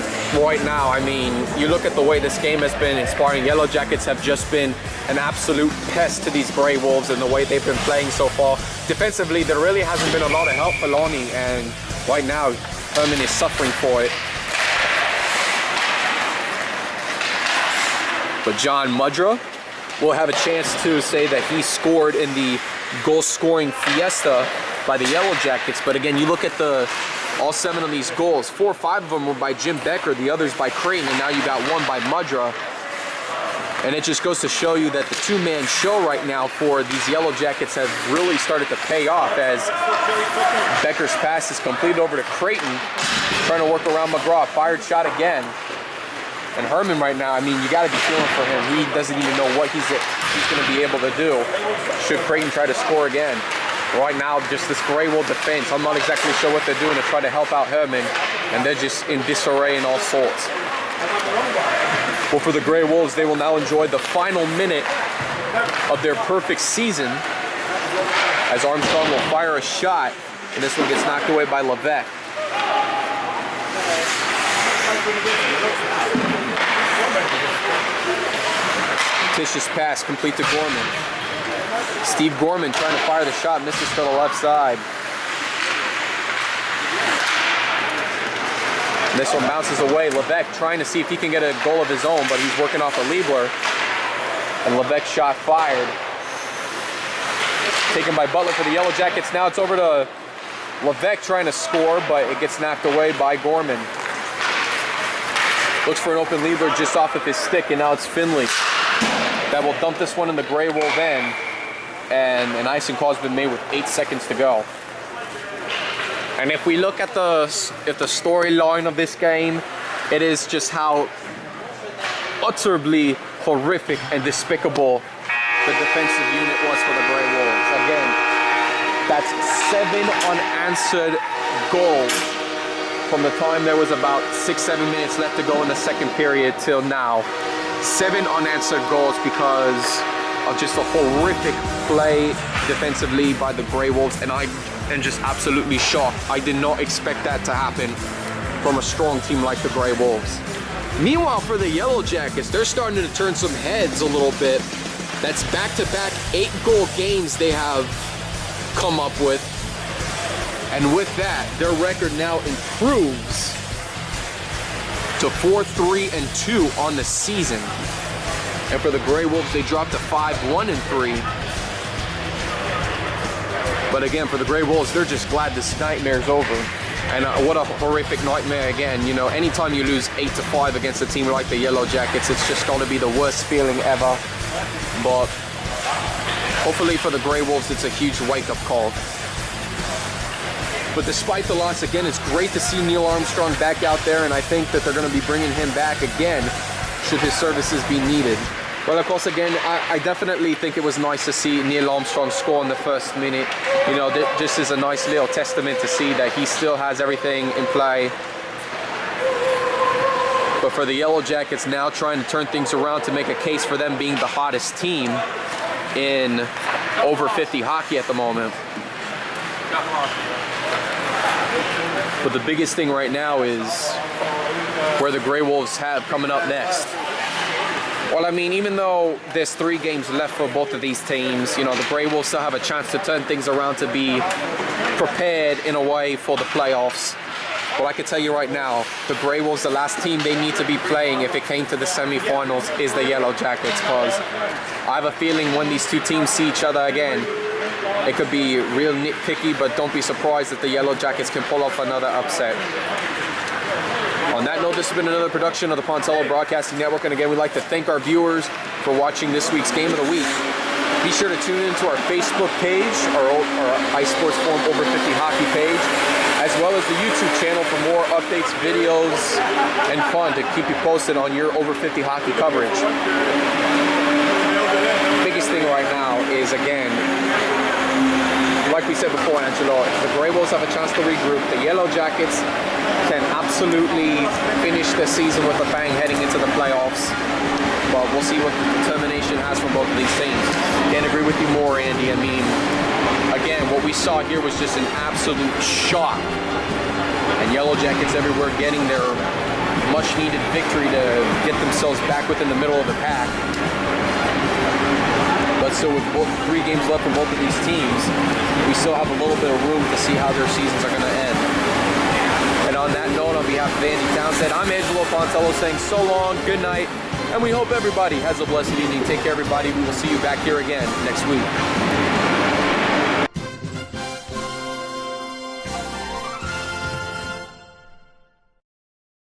right now, I mean, you look at the way this game has been inspiring. Yellow Jackets have just been an absolute pest to these Grey Wolves and the way they've been playing so far. Defensively, there really hasn't been a lot of help for Lonnie, and right now, Herman is suffering for it. But John Mudra will have a chance to say that he scored in the goal-scoring fiesta by the Yellow Jackets. But again, you look at all 7 of these goals, 4 or 5 of them were by Jim Becker, the others by Creighton, and now you got 1 by Mudra. And it just goes to show you that the 2-man show right now for these Yellow Jackets have really started to pay off, as Becker's pass is completed over to Creighton, trying to work around McGraw, fired shot again. And Herman right now, I mean, you got to be feeling for him. He doesn't even know what he's going to be able to do should Creighton try to score again. Right now, just this Grey Wolf defense, I'm not exactly sure what they're doing to try to help out Herman, and they're just in disarray in all sorts. Well, for the Grey Wolves, they will now enjoy the final minute of their perfect season, as Armstrong will fire a shot, and this one gets knocked away by Levesque. Tish's pass complete to Gorman. Steve Gorman trying to fire the shot, misses to the left side. This one bounces away. Levesque trying to see if he can get a goal of his own, but he's working off a Liebler. And Levesque's shot fired. Taken by Butler for the Yellow Jackets. Now it's over to Levesque trying to score, but it gets knocked away by Gorman. Looks for an open Liebler just off of his stick, and now it's Finley that will dump this one in the Grey Wolf end. And an icing call has been made with 8 seconds to go. And if we look at the storyline of this game, it is just how utterly horrific and despicable the defensive unit was for the Grey Wolves. Again, that's 7 unanswered goals from the time there was about 6-7 minutes left to go in the second period till now. 7 unanswered goals because of just a horrific play defensively by the Grey Wolves, and I am just absolutely shocked. I did not expect that to happen from a strong team like the Grey Wolves. Meanwhile, for the Yellow Jackets, they're starting to turn some heads a little bit. That's back-to-back 8-goal games they have come up with. And with that, their record now improves to 4-3-2 on the season. And for the Grey Wolves, they dropped to 5-1-3. But again, for the Grey Wolves, they're just glad this nightmare's over. And what a horrific nightmare again. You know, anytime you lose 8-5 against a team like the Yellow Jackets, it's just going to be the worst feeling ever. But hopefully for the Grey Wolves, it's a huge wake-up call. But despite the loss, again, it's great to see Neil Armstrong back out there, and I think that they're going to be bringing him back again should his services be needed. Well, of course, again, I definitely think it was nice to see Neil Armstrong score in the first minute. You know, this is a nice little testament to see that he still has everything in play. But for the Yellow Jackets, now trying to turn things around to make a case for them being the hottest team in over 50 hockey at the moment. But the biggest thing right now is where the Grey Wolves have coming up next. Well, I mean, even though there's 3 games left for both of these teams, you know, the Grey Wolves still have a chance to turn things around to be prepared in a way for the playoffs. But I can tell you right now, the Grey Wolves, the last team they need to be playing if it came to the semifinals is the Yellow Jackets, because I have a feeling when these two teams see each other again, it could be real nitpicky, but don't be surprised if the Yellow Jackets can pull off another upset. On that note, this has been another production of the Pontello Broadcasting Network, and again, we'd like to thank our viewers for watching this week's Game of the Week. Be sure to tune into our Facebook page, our iSports Forum Over 50 Hockey page, as well as the YouTube channel for more updates, videos, and fun to keep you posted on your Over 50 Hockey coverage. Big biggest thing right now is, again, like we said before, Angelo, the Grey Wolves have a chance to regroup. The Yellow Jackets can absolutely finish the season with a bang heading into the playoffs. But we'll see what the determination has from both of these teams. Can't agree with you more, Andy. I mean, again, what we saw here was just an absolute shock. And Yellow Jackets everywhere getting their much-needed victory to get themselves back within the middle of the pack. But still, with 3 games left for both of these teams, we still have a little bit of room to see how their seasons are going to end. And on that note, on behalf of Andy Townsend, I'm Angelo Pontello saying so long, good night, and we hope everybody has a blessed evening. Take care, everybody. We will see you back here again next week.